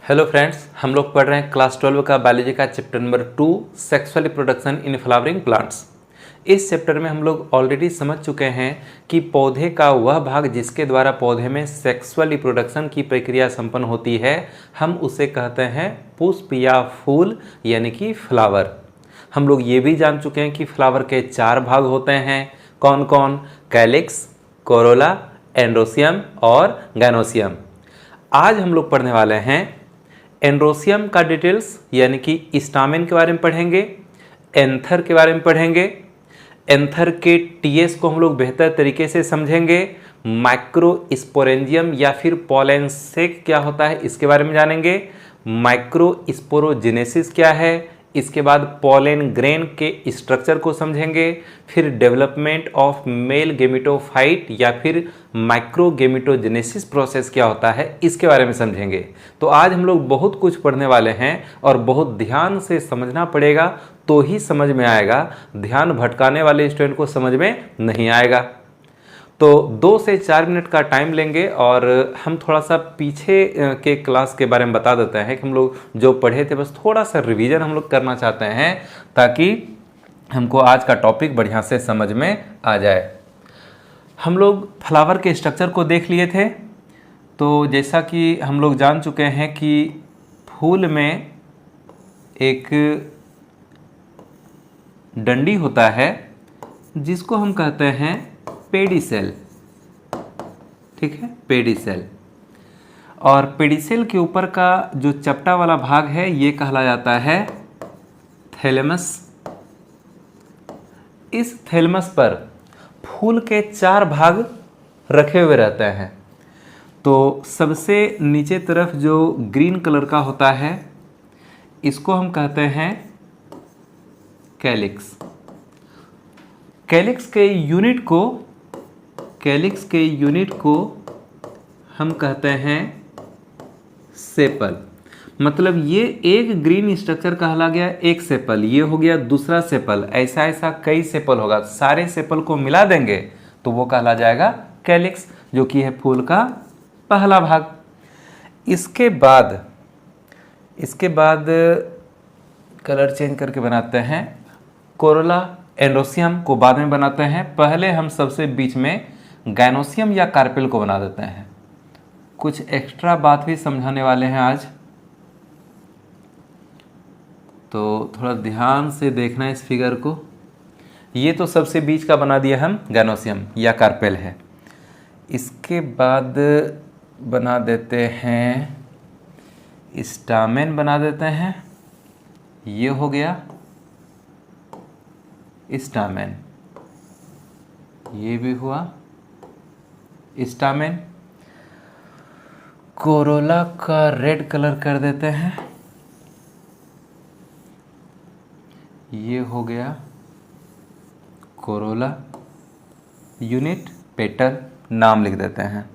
Hello friends, हम लोग पढ़ रहे हैं क्लास 12 का बायोलॉजी का chapter number 2 sexual reproduction in flowering plants. इस चैप्टर में हम लोग ऑलरेडी समझ चुके हैं कि पौधे का वह भाग जिसके द्वारा पौधे में सेक्सुअल रिप्रोडक्शन की प्रक्रिया संपन्न होती है, हम उसे कहते हैं पुष्प या फूल यानी कि फ्लावर। हम लोग ये भी जान चुके हैं कि फ्लावर के 4 भाग होते हैं। कौन कौन? कैलिक्स, कोरोला, एंड्रोसियम और गाइनोसियम। आज हम लोग पढ़ने वाले हैं एंड्रोसियम का डिटेल्स यानी कि स्टामेन के बारे में पढ़ेंगे, एंथर के बारे में पढ़ेंगे, एंथर के टीएस को हम लोग बेहतर तरीके से समझेंगे, माइक्रोस्पोरेंजियम या फिर पॉलन सेक क्या होता है इसके बारे में जानेंगे, माइक्रोस्पोरोजेनेसिस क्या है, इसके बाद पॉलन ग्रेन के स्ट्रक्चर को समझेंगे, फिर डेवलपमेंट ऑफ मेल गेमिटोफाइट या फिर माइक्रोगेमिटोजेनेसिस प्रोसेस क्या होता है इसके बारे में समझेंगे। तो आज हम लोग बहुत कुछ पढ़ने वाले हैं और बहुत ध्यान से समझना पड़ेगा तो ही समझ में आएगा। ध्यान भटकाने वाले स्टूडेंट को समझ में नहीं आएगा। तो 2 से 4 मिनट का टाइम लेंगे और हम थोड़ा सा पीछे के क्लास के बारे में बता देते हैं कि हम लोग जो पढ़े थे बस थोड़ा सा रिवीजन हम लोग करना चाहते हैं ताकि हमको आज का टॉपिक बढ़िया से समझ में आ जाए। हम लोग फ्लावर के स्ट्रक्चर को देख लिए थे। तो जैसा कि हम लोग जान चुके हैं कि फूल में एक डंडी होता है जिसको हम कहते हैं पेडिसेल। ठीक है, पेडिसेल। और पेडिसेल के ऊपर का जो चपटा वाला भाग है ये कहला जाता है थैलेमस। इस थैलेमस पर फूल के 4 भाग रखे हुए रहते हैं। तो सबसे नीचे तरफ जो ग्रीन कलर का होता है इसको हम कहते हैं कैलिक्स। कैलिक्स के यूनिट को हम कहते हैं सेपल। मतलब ये एक ग्रीन स्ट्रक्चर कहला गया एक सेपल, ये हो गया दूसरा सेपल, ऐसा ऐसा कई सेपल होगा। सारे सेपल को मिला देंगे तो वो कहला जाएगा कैलिक्स, जो कि है फूल का पहला भाग। इसके बाद कलर चेंज करके बनाते हैं कोरोला। एंड्रोसियम को बाद में बनाते हैं। पहले हम सबसे बीच में गाइनोसियम या कार्पेल को बना देते हैं। कुछ एक्स्ट्रा बात भी समझाने वाले हैं आज, तो थोड़ा ध्यान से देखना इस फिगर को। ये तो सबसे बीच का बना दिया हम, गाइनोसियम या कार्पेल है। इसके बाद बना देते हैं स्टामेन, बना देते हैं। ये हो गया स्टामेन, ये भी हुआ स्टामेन। कोरोला का रेड कलर कर देते हैं, ये हो गया कोरोला। यूनिट पेटल नाम लिख देते हैं।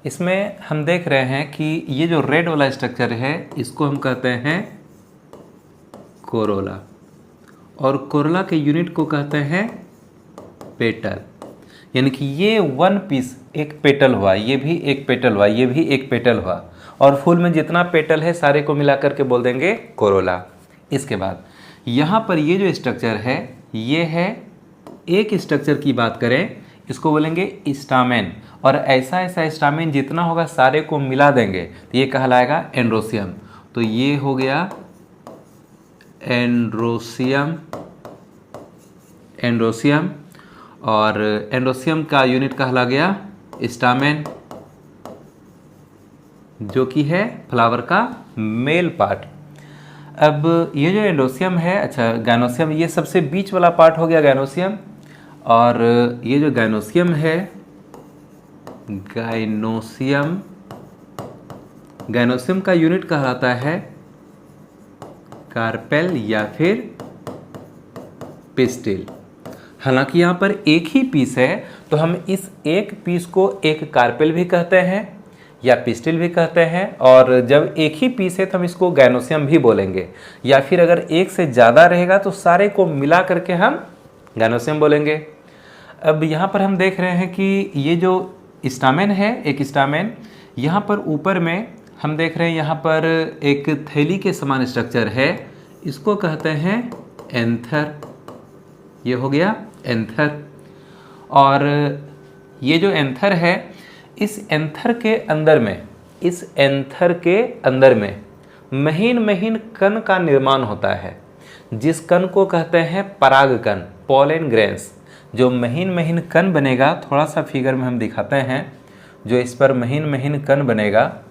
इसमें हम देख रहे हैं कि ये जो रेड वाला स्ट्रक्चर है इसको हम कहते हैं कोरोला, और कोरोला के यूनिट को कहते हैं पेटल। यानी कि ये वन पीस एक पेटल हुआ, ये भी एक पेटल हुआ, ये भी एक पेटल हुआ, और फूल में जितना पेटल है सारे को मिला करके बोल देंगे कोरोला। इसके बाद यहाँ पर ये जो स्ट्रक्चर है ये है, एक स्ट्रक्चर की बात करें इसको बोलेंगे स्टामेन, और ऐसा ऐसा स्टामेन जितना होगा सारे को मिला देंगे तो ये कहलाएगा एंड्रोसियम। तो ये हो गया एंड्रोसियम, और एंड्रोसियम का यूनिट कहला गया स्टामेन, जो कि है फ्लावर का मेल पार्ट। अब ये जो एंड्रोसियम है, अच्छा गाइनोसियम, ये सबसे बीच वाला पार्ट हो गया गाइनोसियम, और ये जो गाइनोसियम है, गाइनोसियम का यूनिट कहलाता है कार्पेल या फिर पिस्टिल। हालांकि यहाँ पर एक ही पीस है तो हम इस एक पीस को एक कार्पेल भी कहते हैं या पिस्टिल भी कहते हैं, और जब एक ही पीस है तो हम इसको गाइनोसियम भी बोलेंगे, या फिर अगर एक से ज़्यादा रहेगा तो सारे को मिला करके हम गाइनोसियम बोलेंगे। अब यहाँ पर हम देख रहे हैं कि ये जो स्टामेन है, एक स्टामेन, यहाँ पर ऊपर में हम देख रहे हैं यहाँ पर एक थैली के समान स्ट्रक्चर है, इसको कहते हैं एंथर। ये हो गया एंथर। और ये जो एंथर है, इस एंथर के अंदर में महीन महीन कण का निर्माण होता है, जिस कण को कहते हैं परागकण, पोलन ग्रेन्स। जो महीन महीन कण बनेगा, थोड़ा सा फिगर में हम दिखाते हैं, जो इस पर महीन महीन कण बनेगा,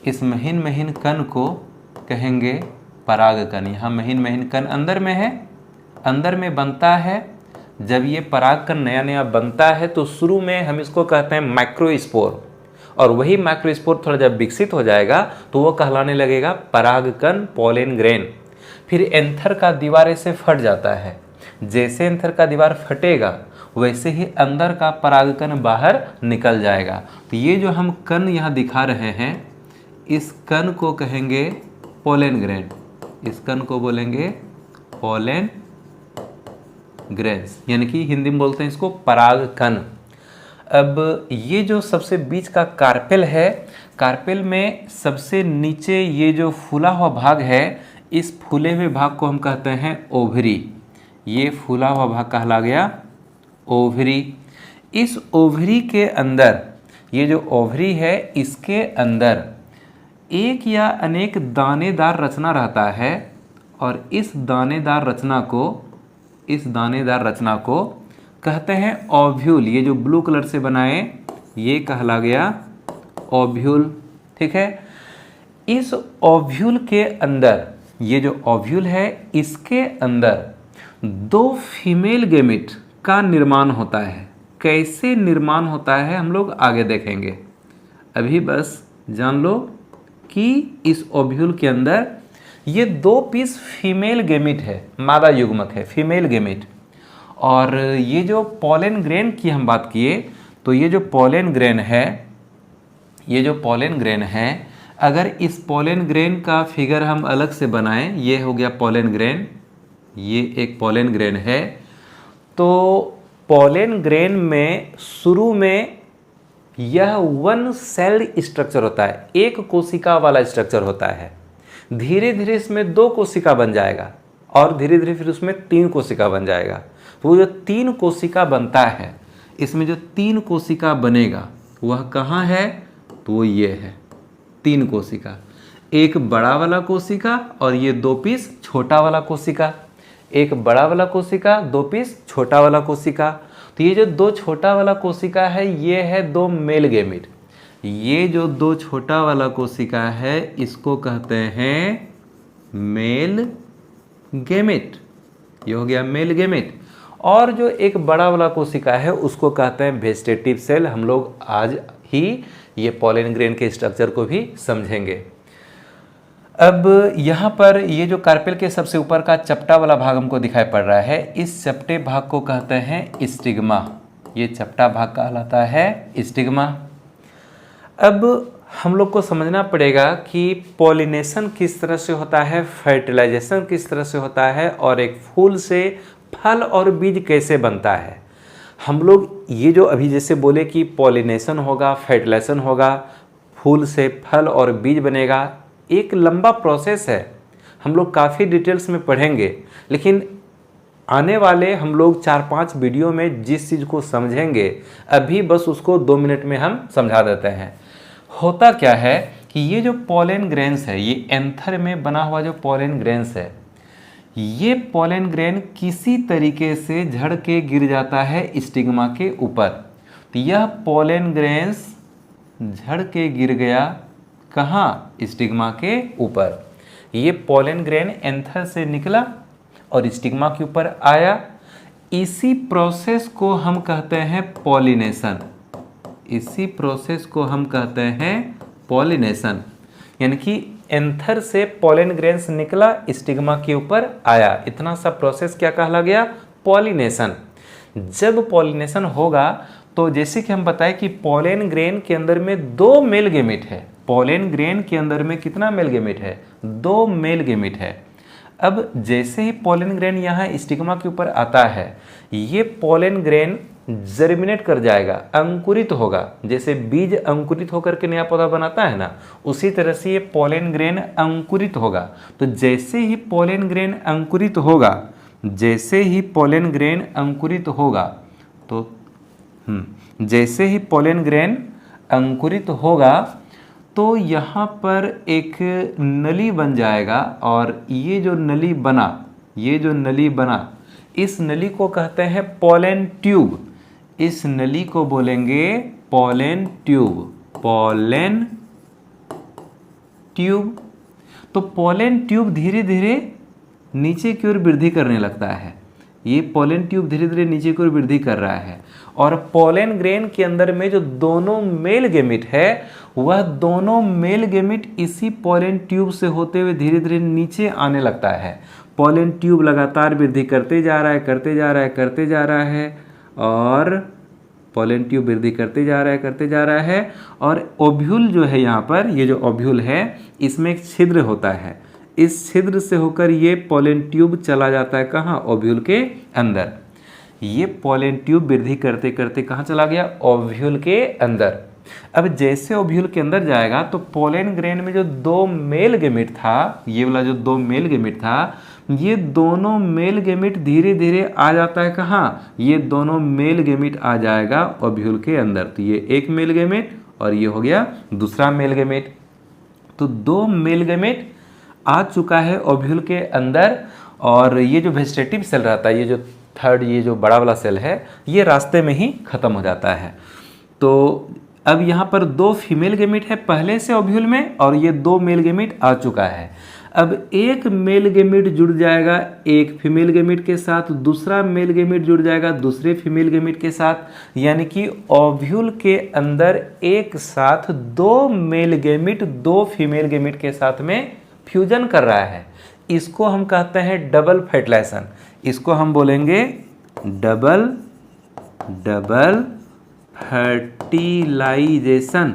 इस महीन महीन कण को कहेंगे परागकण। यहाँ महीन महीन कण अंदर में है, अंदर में बनता है। जब ये परागकण नया नया बनता है तो शुरू में हम इसको कहते हैं माइक्रोस्पोर, और वही माइक्रोस्पोर थोड़ा जब विकसित हो जाएगा तो वो कहलाने लगेगा परागकण, पोलन ग्रेन। फिर एंथर का दीवार ऐसे फट जाता है। जैसे एंथर का दीवार फटेगा वैसे ही अंदर का परागकण बाहर निकल जाएगा। तो ये जो हम कण यहाँ दिखा रहे हैं, इस कण को कहेंगे पोलन ग्रेन, इस कण को बोलेंगे पोलन ग्रेन्स, यानी कि हिंदी में बोलते हैं इसको परागकण। अब ये जो सबसे बीच का कार्पेल है, कार्पेल में सबसे नीचे ये जो फूला हुआ भाग है, इस फूले हुए भाग को हम कहते हैं ओवरी। ये फूला हुआ भाग कहला गया ओवरी। इस ओवरी के अंदर, ये जो ओवरी है, इसके अंदर एक या अनेक दानेदार रचना रहता है, और इस दानेदार रचना को कहते हैं ओव्यूल। ये जो ब्लू कलर से बनाए, ये कहला गया ओव्यूल। ठीक है। इस ओव्यूल के अंदर, ये जो ओव्यूल है, इसके अंदर 2 फीमेल गैमेट का निर्माण होता है। कैसे निर्माण होता है हम लोग आगे देखेंगे। अभी बस जान लो कि इस ओव्यूल के अंदर ये 2 पीस फीमेल गैमेट है, मादा युग्मक है, फीमेल गैमेट। और ये जो पोलन ग्रेन की हम बात किए, तो ये जो पोलन ग्रेन है, अगर इस पोलन ग्रेन का फिगर हम अलग से बनाएं, ये हो गया पोलन ग्रेन, ये एक पोलन ग्रेन है। तो पोलन ग्रेन में शुरू में यह 1 सेल्ड स्ट्रक्चर होता है, एक कोशिका वाला स्ट्रक्चर होता है। धीरे धीरे इसमें 2 कोशिका बन जाएगा, और धीरे धीरे फिर उसमें 3 कोशिका बन जाएगा। तो वो जो 3 कोशिका बनता है, इसमें जो 3 कोशिका बनेगा वह कहाँ है, तो वो ये है 3 कोशिका। एक बड़ा वाला कोशिका और ये 2 पीस छोटा वाला कोशिका। एक बड़ा वाला कोशिका, 2 पीस छोटा वाला कोशिका। तो ये जो 2 छोटा वाला कोशिका है, ये है 2 मेल गैमेट। ये जो 2 छोटा वाला कोशिका है, इसको कहते हैं मेल गैमेट। ये हो गया मेल गैमेट। और जो एक बड़ा वाला कोशिका है, उसको कहते हैं वेजिटेटिव सेल। हम लोग आज ही ये पोलन ग्रेन के स्ट्रक्चर को भी समझेंगे। अब यहाँ पर ये जो कार्पेल के सबसे ऊपर का चपटा वाला भाग हमको दिखाई पड़ रहा है, इस चपटे भाग को कहते हैं स्टिग्मा। ये चपटा भाग कहलाता है स्टिग्मा। अब हम लोग को समझना पड़ेगा कि पॉलिनेशन किस तरह से होता है, फर्टिलाइजेशन किस तरह से होता है, और एक फूल से फल और बीज कैसे बनता है। हम लोग ये जो अभी जैसे बोले कि पॉलिनेशन होगा, फर्टिलाइजेशन होगा, फूल से फल और बीज बनेगा, एक लंबा प्रोसेस है। हम लोग काफ़ी डिटेल्स में पढ़ेंगे, लेकिन आने वाले हम लोग 4-5 वीडियो में जिस चीज़ को समझेंगे, अभी बस उसको 2 मिनट में हम समझा देते हैं। होता क्या है कि ये जो पोलन ग्रेन्स है, ये एंथर में बना हुआ जो पोलन ग्रेन्स है, ये पोलन ग्रेन किसी तरीके से झड़ के गिर जाता है स्टिग्मा के ऊपर। तो यह पोलन ग्रेन्स झड़ के गिर गया कहाँ, स्टिग्मा के ऊपर। ये पोलन ग्रेन एंथर से निकला और स्टिग्मा के ऊपर आया। इसी प्रोसेस को हम कहते हैं पॉलिनेशन। इसी प्रोसेस को हम कहते हैं पॉलिनेशन, यानी कि एंथर से पोलन ग्रेन्स निकला, स्टिग्मा के ऊपर आया। इतना सा प्रोसेस क्या कहला गया, पॉलिनेशन। जब पॉलिनेशन होगा तो जैसे कि हम बताएं कि पोलन ग्रेन के अंदर में 2 मेल गैमेट है। पोलन ग्रेन के अंदर में कितना मेल गैमेट है, 2 मेल गैमेट है। अब जैसे ही पोलन ग्रेन यहाँ स्टिग्मा के ऊपर आता है, ये पोलन ग्रेन जर्मिनेट कर जाएगा, अंकुरित होगा। जैसे बीज अंकुरित होकर के नया पौधा बनाता है ना, उसी तरह से ये पोलन ग्रेन अंकुरित होगा। तो जैसे ही पोलन ग्रेन अंकुरित होगा, जैसे ही पोलन ग्रेन अंकुरित होगा, तो जैसे ही पोलन ग्रेन अंकुरित होगा तो यहाँ पर एक नली बन जाएगा, और ये जो नली बना, ये जो नली बना, इस नली को कहते हैं पोलन ट्यूब। इस नली को बोलेंगे पोलन ट्यूब, पोलन ट्यूब। तो पोलन ट्यूब धीरे धीरे नीचे की ओर वृद्धि करने लगता है। ये पोलन ट्यूब धीरे धीरे नीचे की ओर वृद्धि कर रहा है, और पोलन ग्रेन के अंदर में जो दोनों मेल गेमिट है, वह दोनों मेल गेमिट इसी पोलन ट्यूब से होते हुए धीरे धीरे नीचे आने लगता है। पोलन ट्यूब लगातार वृद्धि करते जा रहा है, करते जा रहा है, करते जा रहा है, और पोलन ट्यूब वृद्धि करते जा रहा है, करते जा रहा है। और ओव्यूल जो है यहाँ पर, ये जो ओव्यूल है, इसमें एक छिद्र होता है। इस छिद्र से होकर ये पोलन ट्यूब चला जाता है कहाँ? ओव्यूल के अंदर। ये पोलन ट्यूब वृद्धि करते करते कहाँ चला गया? ओव्यूल के अंदर। अब जैसे ओव्यूल के अंदर जाएगा तो पोलन ग्रेन में जो दो मेल गेमिट था, ये वाला जो दो मेल गेमिट था, ये दोनों मेल गेमिट धीरे धीरे आ जाता है कहाँ? ये दोनों मेल गेमिट आ जाएगा ओव्यूल के अंदर। तो ये एक मेल गेमिट और ये हो गया दूसरा मेल गेमिट। तो दो मेल गेमिट आ चुका है ओव्यूल के अंदर, और ये जो वेजिटेटिव सेल रहता है, ये जो थर्ड, ये जो बड़ा वाला सेल है, ये रास्ते में ही खत्म हो जाता है। तो अब यहाँ पर दो फीमेल गेमिट है पहले से ओव्यूल में, और ये दो मेल गेमिट आ चुका है। अब एक मेल गेमिट जुड़ जाएगा एक फीमेल गेमिट के साथ, दूसरा मेल गेमिट जुड़ जाएगा दूसरे फीमेल गेमिट के साथ, यानी कि ओव्यूल के अंदर एक साथ दो मेल गेमिट दो फीमेल गेमिट के साथ में फ्यूजन कर रहा है। इसको हम कहते हैं डबल फर्टिलाइजेशन। इसको हम बोलेंगे डबल फर्टिलाइजेशन,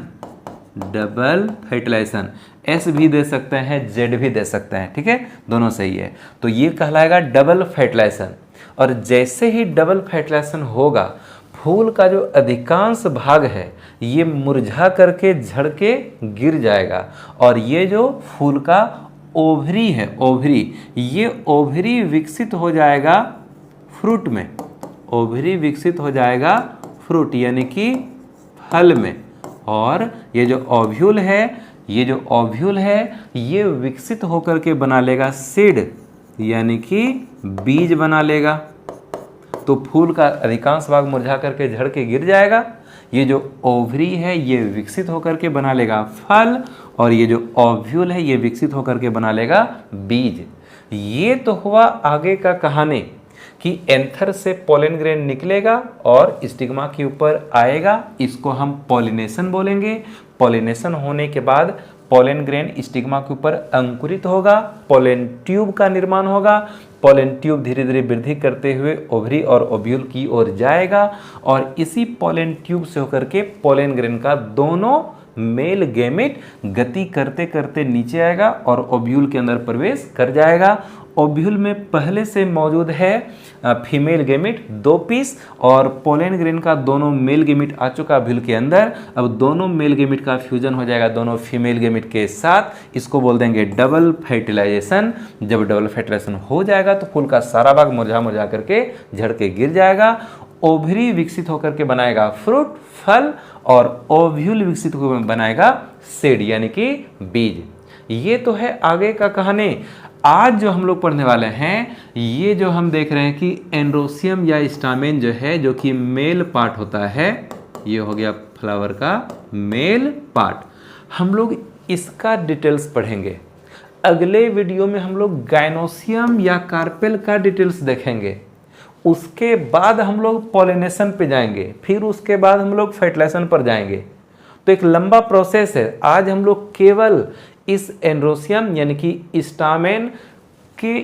डबल फर्टिलाइजेशन। एस भी दे सकते हैं, जेड भी दे सकते हैं, ठीक है, दोनों सही है। तो ये कहलाएगा डबल फर्टिलाइजेशन। और जैसे ही डबल फर्टिलाइजेशन होगा, फूल का जो अधिकांश भाग है ये मुरझा करके झड़ के गिर जाएगा, और ये जो फूल का ओवरी है, ओवरी, ये ओवरी विकसित हो जाएगा फ्रूट में, ओवरी विकसित हो जाएगा फ्रूट यानी कि फल में। और ये जो ओव्यूल है, ये जो ओव्यूल है, ये विकसित होकर के बना लेगा सीड यानी कि बीज बना लेगा। तो फूल का अधिकांश भाग मुरझा करके झड़ के गिर जाएगा। ये जो ओवरी है ये विकसित होकर के बना लेगा फल, और ये जो ओव्यूल है ये विकसित होकर के बना लेगा बीज। ये तो हुआ आगे का कहानी कि एंथर से पोलन ग्रेन निकलेगा और स्टिग्मा के ऊपर आएगा। इसको हम पॉलिनेशन बोलेंगे। पॉलिनेशन होने के बाद पोलन ग्रेन स्टिग्मा के ऊपर अंकुरित होगा, पोलन ट्यूब का निर्माण होगा। पोलन ट्यूब धीरे धीरे वृद्धि करते हुए ओवरी और ओव्यूल की ओर जाएगा, और इसी पोलन ट्यूब से होकर के पोलन ग्रेन का दोनों मेल गेमेट गति करते करते नीचे आएगा और ओव्यूल के अंदर प्रवेश कर जाएगा। ओव्यूल में पहले से मौजूद है फीमेल गेमिट 2 पीस, और पोलन ग्रेन का दोनों मेल गेमिट आ चुका ओव्यूल के अंदर। अब दोनों मेल गेमिट का फ्यूजन हो जाएगा दोनों फीमेल गेमिट के साथ। इसको बोल देंगे डबल फर्टिलाइजेशन। जब डबल फर्टिलाइजेशन हो जाएगा तो फूल का सारा भाग मुरझा मुरझा करके झड़ के गिर जाएगा। ओवरी विकसित होकर के बनाएगा फ्रूट, फल, और ओव्यूल विकसित होकर बनाएगा सीड यानी कि बीज। ये तो है आगे का कहानी। आज जो हम लोग पढ़ने वाले हैं, ये जो हम देख रहे हैं कि एंड्रोसियम या स्टामेन जो है, जो कि मेल पार्ट होता है, ये हो गया फ्लावर का मेल पार्ट। हम लोग इसका डिटेल्स पढ़ेंगे। अगले वीडियो में हम लोग गाइनोसियम या कार्पेल का डिटेल्स देखेंगे। उसके बाद हम लोग पॉलिनेशन पे जाएंगे, फिर उसके बाद हम लोग फर्टिलाइजेशन पर जाएंगे। तो एक लंबा प्रोसेस है। आज हम लोग केवल इस एंड्रोसियम यानी कि स्टामेन के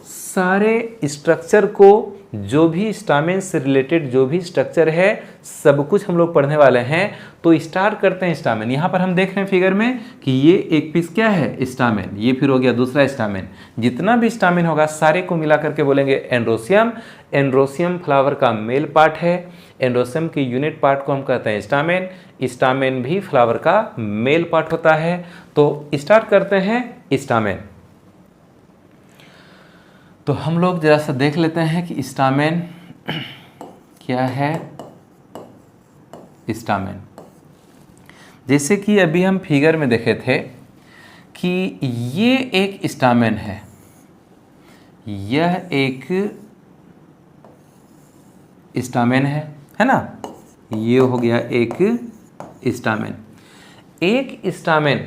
सारे स्ट्रक्चर को जो भी स्टामेन से रिलेटेड जो भी स्ट्रक्चर है सब कुछ हम लोग पढ़ने वाले हैं। तो स्टार्ट करते हैं स्टामेन। यहाँ पर हम देख रहे हैं फिगर में कि ये एक पीस क्या है, स्टामेन। ये फिर हो गया दूसरा स्टामेन। जितना भी स्टामेन होगा सारे को मिला करके बोलेंगे एंड्रोसियम। एंड्रोसियम फ्लावर का मेल पार्ट है। एंड्रोसियम के यूनिट पार्ट को हम कहते हैं स्टामेन। स्टामेन भी फ्लावर का मेल पार्ट होता है। तो स्टार्ट करते हैं स्टामेन। तो हम लोग जरा सा देख लेते हैं कि स्टामेन क्या है। स्टामेन जैसे कि अभी हम फिगर में देखे थे कि ये एक स्टामेन है, यह एक स्टामेन है ना। ये हो गया एक स्टामेन। एक स्टामेन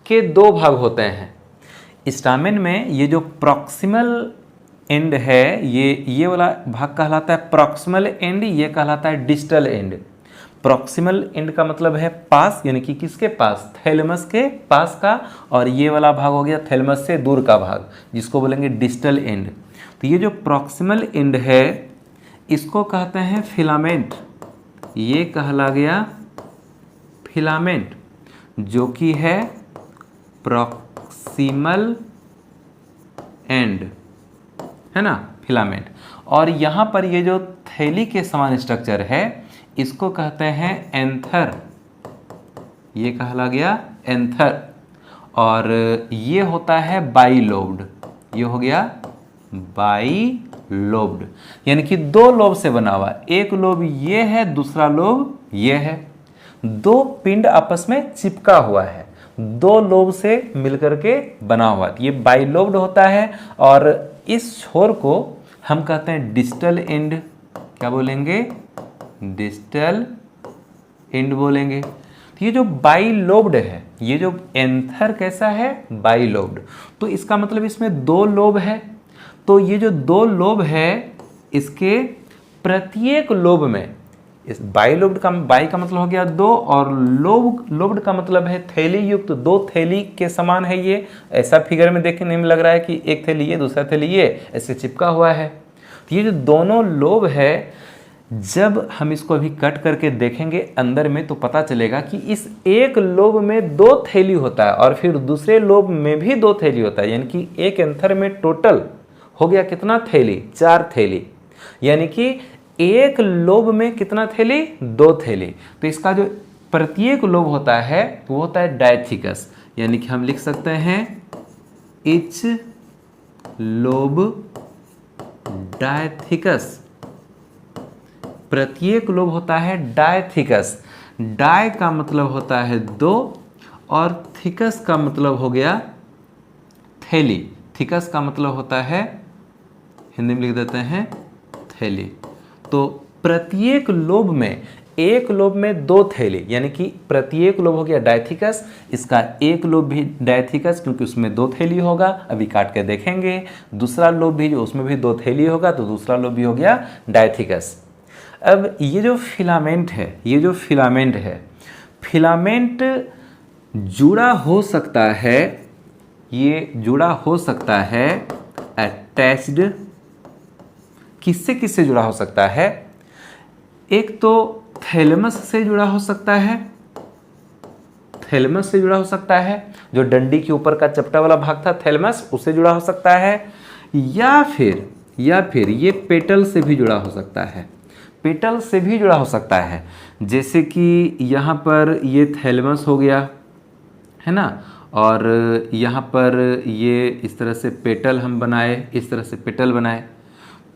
के दो भाग होते हैं। स्टामेन में ये जो प्रॉक्सिमल एंड है, ये वाला भाग कहलाता है प्रॉक्सिमल एंड, ये कहलाता है डिस्टल एंड। प्रॉक्सिमल एंड का मतलब है पास, यानी कि किसके पास, थैलेमस के पास का, और ये वाला भाग हो गया थैलेमस से दूर का भाग, जिसको बोलेंगे डिस्टल एंड। तो ये जो प्रॉक्सिमल एंड है इसको कहते हैं फिलामेंट। ये कहला गया फिलामेंट, जो कि है प्रॉक्सिमल एंड, है ना, फिलामेंट। और यहाँ पर ये जो थैली के समान स्ट्रक्चर है इसको कहते हैं एंथर। ये कहला गया एंथर। और ये होता है बाइलोब्ड। ये हो गया बाइलोब्ड, यानी कि दो लोब से बना हुआ। एक लोब ये है, दूसरा लोब ये है। दो पिंड आपस में चिपका हुआ है, दो लोब से मिलकर के बना हुआ, ये बाइलोब्ड होता है। और इस छोर को हम कहते हैं डिस्टल एंड। क्या बोलेंगे, डिस्टल एंड बोलेंगे। तो ये जो बाइलोब्ड है, ये जो एंथर कैसा है, बाइलोब्ड। तो इसका मतलब इसमें दो लोब है। तो ये जो दो लोब है इसके प्रत्येक लोब में, इस बाइलोब्ड का, बाई का मतलब हो गया दो, और लोब्ड का मतलब है थैली युक्त, दो थैली के समान है ये। ऐसा फिगर में देखने में लग रहा है कि एक थैली ये, दूसरा थैली ये, ऐसे चिपका हुआ है। तो ये जो दोनों लोब है, जब हम इसको अभी कट करके देखेंगे अंदर में तो पता चलेगा कि इस एक लोब में दो थैली होता है और फिर दूसरे लोब में भी दो थैली होता है। यानी कि एक एंथर में टोटल हो गया कितना थैली, चार थैली। यानी कि एक लोब में कितना थैली, दो थैली। तो इसका जो प्रत्येक लोब होता है वो होता है डायथिकस। यानी कि हम लिख सकते हैं इच लोब डायथिकस। प्रत्येक लोब होता है डायथिकस। डाय का मतलब होता है दो, और थिकस का मतलब हो गया थैली। थिकस का मतलब होता है, हिंदी में लिख देते हैं, थैली। तो प्रत्येक लोब में, एक लोब में दो थैली, यानी कि प्रत्येक लोब हो गया डायथिकस। इसका एक लोब भी डायथिकस क्योंकि उसमें दो थैली होगा, अभी काट के देखेंगे। दूसरा लोब भी जो उसमें भी दो थैली होगा, तो दूसरा लोब भी हो गया डायथिकस। अब ये जो फिलामेंट है, ये जो फिलामेंट है, फिलामेंट जुड़ा हो सकता है, ये जुड़ा हो सकता है अटैच्ड। किससे किससे जुड़ा हो सकता है, एक तो थैलेमस से जुड़ा हो सकता है, थैलेमस से जुड़ा हो सकता है, जो डंडी के ऊपर का चपटा वाला भाग था थैलेमस, उससे जुड़ा हो सकता है। या फिर ये पेटल से भी जुड़ा हो सकता है, पेटल से भी जुड़ा हो सकता है। जैसे कि यहाँ पर ये थैलेमस हो गया, है ना, और यहाँ पर ये इस तरह से पेटल हम बनाए, इस तरह से पेटल बनाए,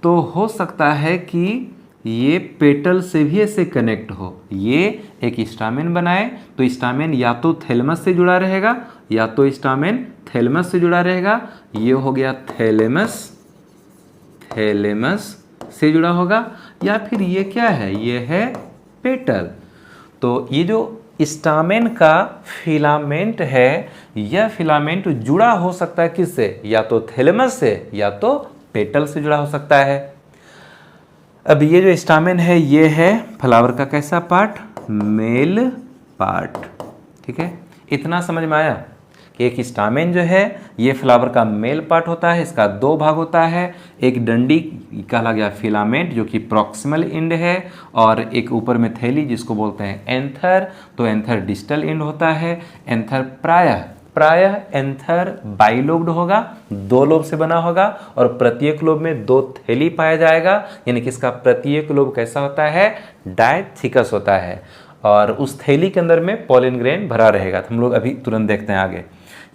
तो हो सकता है कि ये पेटल से भी ऐसे कनेक्ट हो। ये एक स्टामेन बनाए तो स्टामेन या तो थैलेमस से जुड़ा रहेगा या तो स्टामेन थैलेमस से जुड़ा रहेगा। ये हो गया थैलेमस, थैलेमस से जुड़ा होगा, या फिर ये क्या है, ये है पेटल। तो ये जो स्टामेन का फिलामेंट है, यह फिलामेंट जुड़ा हो सकता है किससे, या तो थैलेमस से या तो पेटल से जुड़ा हो सकता है। अब ये जो स्टामेन है ये है फ्लावर का कैसा पार्ट, मेल पार्ट। ठीक है, इतना समझ में आया कि एक स्टामेन जो है ये फ्लावर का मेल पार्ट होता है, इसका दो भाग होता है, एक डंडी कहला गया फिलामेंट जो कि प्रॉक्सिमल एंड है, और एक ऊपर में थैली जिसको बोलते हैं एंथर, तो एंथर डिस्टल एंड होता है। एंथर प्रायः एंथर बाइलोब्ड होगा, दो लोब से बना होगा, और प्रत्येक लोब में दो थैली पाया जाएगा, यानी कि इसका प्रत्येक लोब कैसा होता है, डायथिकस होता है, और उस थैली के अंदर में पॉलन ग्रेन भरा रहेगा। तो हम लोग अभी तुरंत देखते हैं आगे।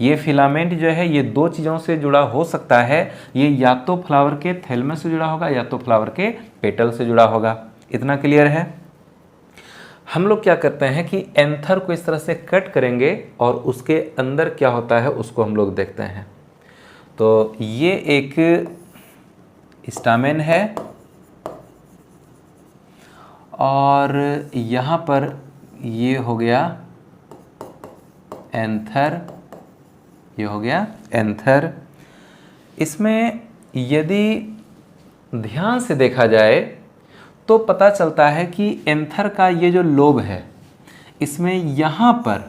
ये फिलामेंट जो है ये दो चीज़ों से जुड़ा हो सकता है, ये या तो फ्लावर के थैलमस से जुड़ा होगा या तो फ्लावर के पेटल से जुड़ा होगा। इतना क्लियर है। हम लोग क्या करते हैं कि एंथर को इस तरह से कट करेंगे और उसके अंदर क्या होता है उसको हम लोग देखते हैं। तो ये एक स्टामेन है और यहाँ पर ये हो गया एंथर, ये हो गया एंथर। इसमें यदि ध्यान से देखा जाए तो पता चलता है कि एंथर का ये जो लोब है इसमें यहाँ पर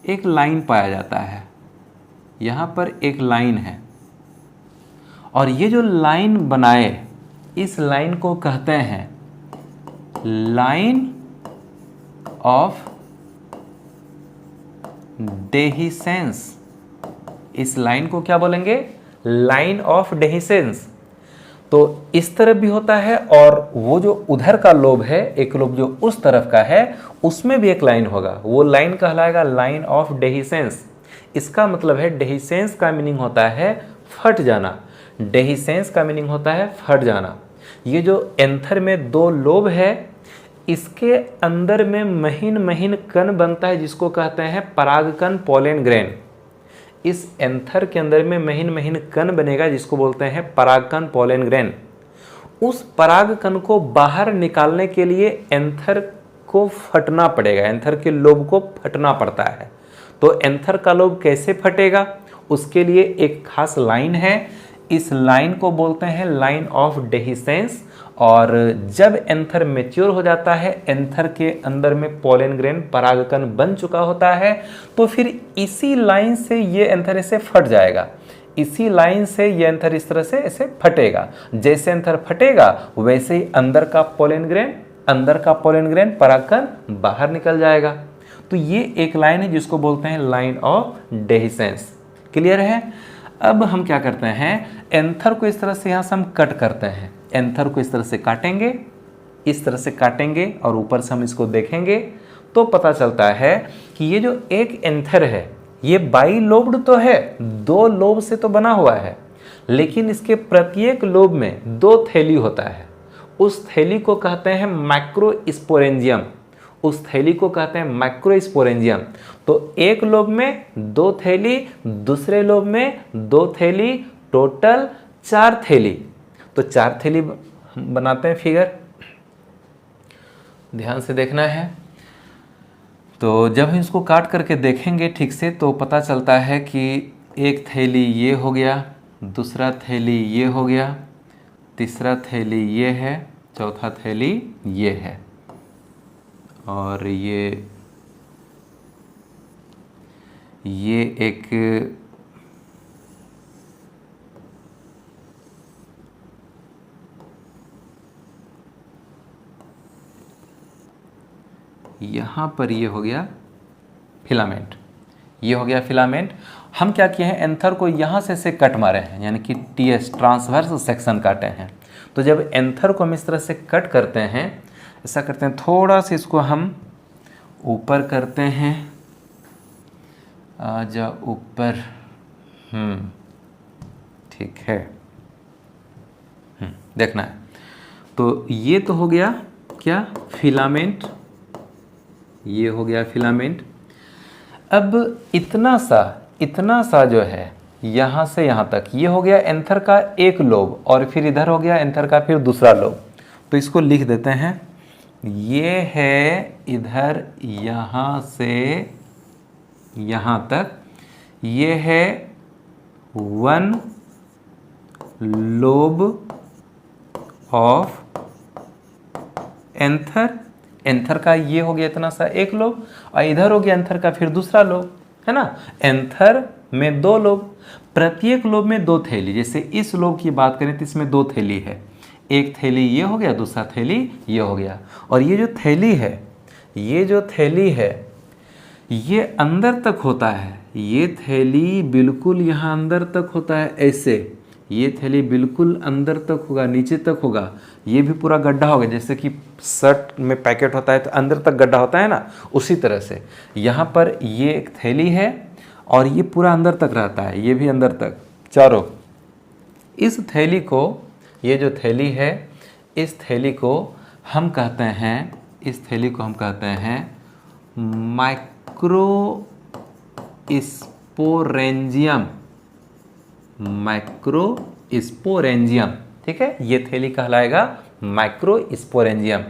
एक लाइन पाया जाता है, यहाँ पर एक लाइन है, और ये जो लाइन बनाए इस लाइन को कहते हैं लाइन ऑफ डेहिसेंस। इस लाइन को क्या बोलेंगे, लाइन ऑफ डेहिसेंस। तो इस तरफ भी होता है और वो जो उधर का लोब है, एक लोब जो उस तरफ का है, उसमें भी एक लाइन होगा, वो लाइन कहलाएगा लाइन ऑफ डेहिसेंस। इसका मतलब है डेहिसेंस का मीनिंग होता है फट जाना, डेहिसेंस का मीनिंग होता है फट जाना। ये जो एंथर में दो लोब है इसके अंदर में महीन महीन कण बनता है जिसको कहते हैं परागकण पोलन ग्रेन। इस एंथर के अंदर में महीन महीन कण बनेगा जिसको बोलते हैं परागकण पोलन ग्रेन। उस परागकण को बाहर निकालने के लिए एंथर को फटना पड़ेगा, एंथर के लोब को फटना पड़ता है। तो एंथर का लोब कैसे फटेगा, उसके लिए एक खास लाइन है, इस लाइन को बोलते हैं लाइन ऑफ डेहिसेंस। और जब एंथर मैच्योर हो जाता है, एंथर के अंदर में पोलन ग्रेन परागकण बन चुका होता है, तो फिर इसी लाइन से ये एंथर ऐसे फट जाएगा, इसी लाइन से ये एंथर इस तरह से ऐसे फटेगा। जैसे एंथर फटेगा वैसे ही अंदर का पोलन ग्रेन परागकण बाहर निकल जाएगा। तो ये एक लाइन है जिसको बोलते हैं लाइन ऑफ डेहिसेंस। क्लियर है। अब हम क्या करते हैं, एंथर को इस तरह से यहाँ से हम कट करते हैं, एंथर को इस तरह से काटेंगे, इस तरह से काटेंगे और ऊपर से हम इसको देखेंगे तो पता चलता है कि ये जो एक एंथर है ये बाइलोब्ड तो है, दो लोब से तो बना हुआ है, लेकिन इसके प्रत्येक लोब में दो थैली होता है। उस थैली को कहते हैं माइक्रोस्पोरेंजियम, उस थैली को कहते हैं माइक्रोस्पोरेंजियम। तो एक लोब में दो थैली, दूसरे लोब में दो थैली, टोटल चार थैली। तो चार थैली बनाते हैं फिगर, ध्यान से देखना है। तो जब हम इसको काट करके देखेंगे ठीक से तो पता चलता है कि एक थैली ये हो गया, दूसरा थैली ये हो गया, तीसरा थैली ये है, चौथा थैली ये है, और ये एक यहाँ पर ये हो गया फिलामेंट, ये हो गया फिलामेंट। हम क्या किए हैं, एंथर को यहाँ से कट मारे हैं, यानी कि टीएस ट्रांसवर्स सेक्शन काटे हैं। तो जब एंथर को हम इस तरह से कट करते हैं, ऐसा करते हैं, थोड़ा सा इसको हम ऊपर करते हैं, आजा ऊपर, ठीक है, देखना है। तो ये तो हो गया क्या, फिलामेंट, ये हो गया फिलामेंट। अब इतना सा जो है यहाँ से यहाँ तक, ये हो गया एंथर का एक लोब, और फिर इधर हो गया एंथर का फिर दूसरा लोब। तो इसको लिख देते हैं, ये है इधर यहाँ से यहाँ तक, ये है one lobe of anther. Anther का ये हो गया इतना सा एक लोब, और इधर हो गया एंथर का फिर दूसरा लोब। है ना। एंथर में 2 लोब, प्रत्येक लोब में 2 थैली। जैसे इस लोब की बात करें तो इसमें 2 थैली है, एक थैली ये हो गया, दूसरा थैली ये हो गया। और ये जो थैली है, ये जो थैली है ये अंदर तक होता है, ये थैली बिल्कुल यहाँ अंदर तक होता है ऐसे, ये थैली बिल्कुल अंदर तक होगा, नीचे तक होगा, ये भी पूरा गड्ढा होगा। जैसे कि शर्ट में पैकेट होता है तो अंदर तक गड्ढा होता है ना, उसी तरह से यहाँ पर ये एक थैली है और ये पूरा अंदर तक रहता है, ये भी अंदर तक चारों। इस थैली को, ये जो थैली है, इस थैली को हम कहते हैं, इस थैली को हम कहते हैं माइक्रोस्पोरेंजियम, माइक्रोस्पोरेंजियम। ठीक है, ये थैली कहलाएगा माइक्रोस्पोरेंजियम।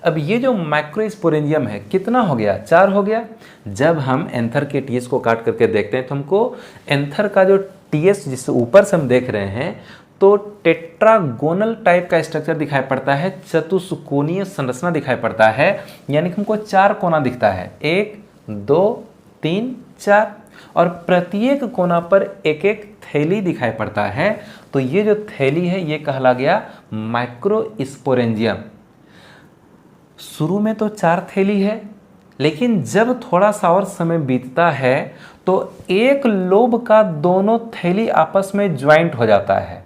अब ये जो माइक्रोस्पोरेंजियम है कितना हो गया, 4 हो गया। जब हम एंथर के टीएस को काट करके देखते हैं तो हमको एंथर का जो टीएस जिससे ऊपर से हम देख रहे हैं तो टेट्रागोनल टाइप का स्ट्रक्चर दिखाई पड़ता है, चतुष्कोणीय संरचना दिखाई पड़ता है, यानी कि हमको 4 कोना दिखता है, 1 2 3 4, और प्रत्येक कोना पर एक एक थैली दिखाई पड़ता है। तो ये जो थैली है ये कहला गया माइक्रोस्पोरेंजियम। शुरू में तो 4 थैली है, लेकिन जब थोड़ा सा और समय बीतता है तो एक लोब का दोनों थैली आपस में ज्वाइंट हो जाता है,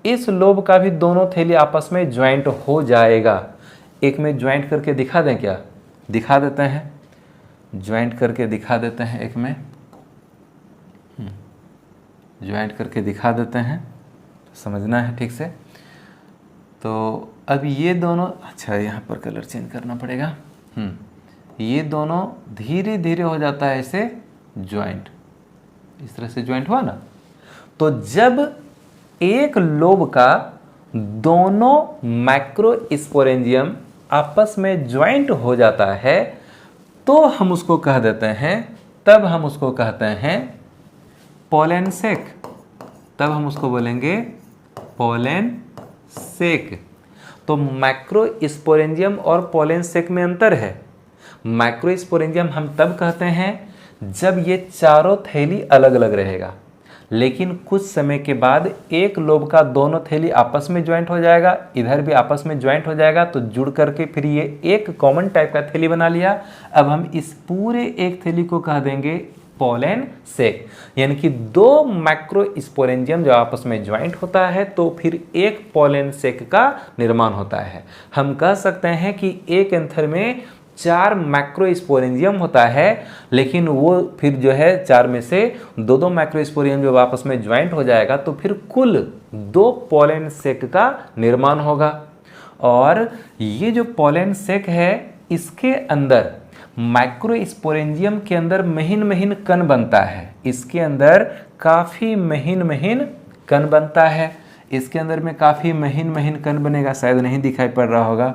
इस लोब का भी दोनों थैली आपस में ज्वाइंट हो जाएगा। एक में ज्वाइंट करके दिखा दें क्या, दिखा देते हैं, ज्वाइंट करके दिखा देते हैं, एक में ज्वाइंट करके दिखा देते हैं, समझना है ठीक से। तो अब ये दोनों, अच्छा यहाँ पर कलर चेंज करना पड़ेगा, ये दोनों धीरे धीरे हो जाता है ऐसे ज्वाइंट, इस तरह से ज्वाइंट हुआ ना। तो जब एक लोब का दोनों माइक्रोस्पोरेंजियम आपस में ज्वाइंट हो जाता है तो हम उसको कह देते हैं, तब हम उसको कहते हैं पोलेन सेक, तब हम उसको बोलेंगे पोलेन सेक। तो माइक्रोस्पोरेंजियम और पोलेन सेक में अंतर है। माइक्रोस्पोरेंजियम हम तब कहते हैं जब ये चारों थैली अलग अलग रहेगा, लेकिन कुछ समय के बाद एक लोब का दोनों थैली आपस में ज्वाइंट हो जाएगा, इधर भी आपस में ज्वाइंट हो जाएगा, तो जुड़ करके फिर ये एक कॉमन टाइप का थैली बना लिया। अब हम इस पूरे एक थैली को कह देंगे पोलेन सेक, यानी कि 2 माइक्रोस्पोरेंजियम जो आपस में ज्वाइंट होता है तो फिर एक पोलेन सेक का निर्माण होता है। हम कह सकते हैं कि एक एंथर में 4 माइक्रोस्पोरेंजियम होता है, लेकिन वो फिर जो है 4 में से 2 माइक्रोस्पोरेंजियम जब आपस में ज्वाइंट हो जाएगा तो फिर कुल 2 पोलेन सेक का निर्माण होगा। और ये जो पोलेन सेक है इसके अंदर माइक्रोस्पोरेंजियम के अंदर महीन महीन कण बनता है, इसके अंदर काफ़ी महीन महीन कण बनता है, इसके अंदर में काफ़ी महीन महीन कण बनेगा, शायद नहीं दिखाई पड़ रहा होगा,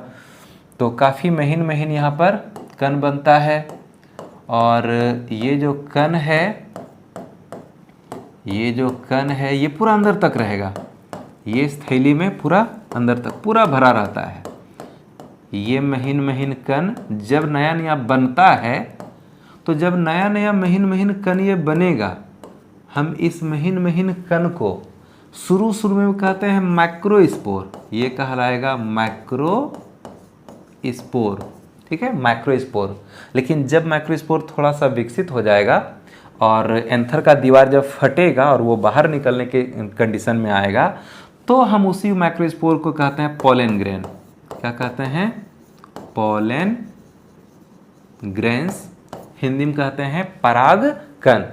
तो काफ़ी महीन महीन यहाँ पर कण बनता है। और ये जो कण है, ये जो कण है ये पूरा अंदर तक रहेगा, ये इस थैली में पूरा अंदर तक पूरा भरा रहता है। ये महीन महीन कण जब नया नया बनता है, तो जब नया नया महीन महीन कण ये बनेगा, हम इस महीन महीन कण को शुरू शुरू में कहते हैं माइक्रोस्पोर, ये कहलाएगा माइक्रोस्पोर, ठीक है, माइक्रोस्पोर। लेकिन जब माइक्रोस्पोर थोड़ा सा विकसित हो जाएगा और एंथर का दीवार जब फटेगा और वो बाहर निकलने के कंडीशन में आएगा, तो हम उसी माइक्रोस्पोर को कहते हैं पोलेन ग्रेन। क्या कहते हैं? पोलेन ग्रेन्स, हिंदी में कहते हैं पराग कण।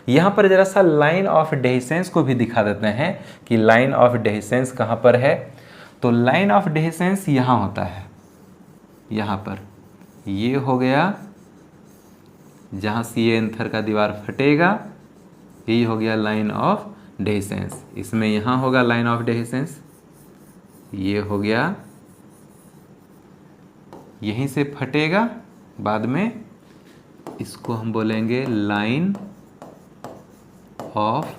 यहाँ पर जरा सा लाइन ऑफ डेहिसेंस को भी दिखा देते हैं कि लाइन ऑफ डेहिसेंस कहाँ पर है। तो लाइन ऑफ डेहिसेंस यहाँ होता है, यहाँ पर ये हो गया, जहाँ से ये एंथर का दीवार फटेगा, यही हो गया लाइन ऑफ डेहिसेंस। इसमें यहाँ होगा लाइन ऑफ डेहिसेंस, ये हो गया, यहीं से फटेगा, बाद में इसको हम बोलेंगे लाइन ऑफ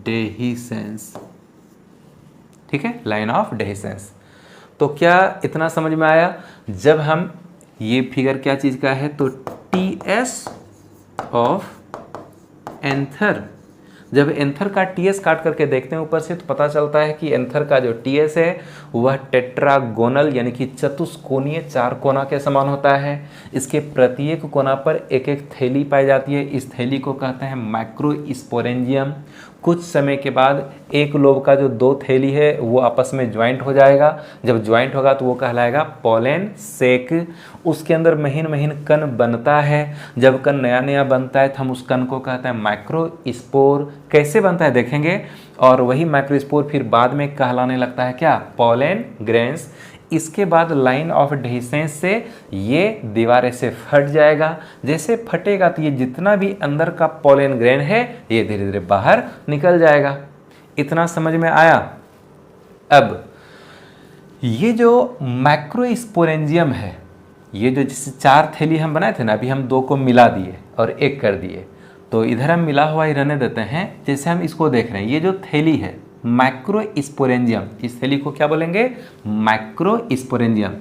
डेहिसेंस, ठीक है, लाइन ऑफ डेहिसेंस। तो क्या इतना समझ में आया? जब हम, ये फिगर क्या चीज़ का है, तो टी एस ऑफ एंथर। जब एंथर का टीएस काट करके देखते हैं ऊपर से तो पता चलता है कि एंथर का जो टीएस है वह टेट्रागोनल यानी कि चतुष्कोणीय चार कोना के समान होता है। इसके प्रत्येक कोना पर एक एक थैली पाई जाती है। इस थैली को कहते हैं माइक्रोस्पोरेंजियम। कुछ समय के बाद एक लोब का जो दो थैली है वो आपस में ज्वाइंट हो जाएगा। जब ज्वाइंट होगा तो वो कहलाएगा पोलन सेक। उसके अंदर महीन महीन कण बनता है। जब कण नया नया बनता है तो हम उस कण को कहते हैं माइक्रोस्पोर। कैसे बनता है देखेंगे। और वही माइक्रोस्पोर फिर बाद में कहलाने लगता है क्या, पोलन ग्रेन्स। इसके बाद लाइन ऑफ एडहेसेंस से ये दीवार ऐसे फट जाएगा। जैसे फटेगा तो ये जितना भी अंदर का पोलन ग्रेन है ये धीरे धीरे बाहर निकल जाएगा। इतना समझ में आया। अब ये जो माइक्रोस्पोरेंजियम है, ये जो जिससे चार थैली हम बनाए थे ना, अभी हम दो को मिला दिए और एक कर दिए, तो इधर हम मिला हुआ ही रहने देते हैं। जैसे हम इसको देख रहे हैं, ये जो थैली है माइक्रोस्पोरेंजियम, इस थैली को क्या बोलेंगे, माइक्रोस्पोरेंजियम।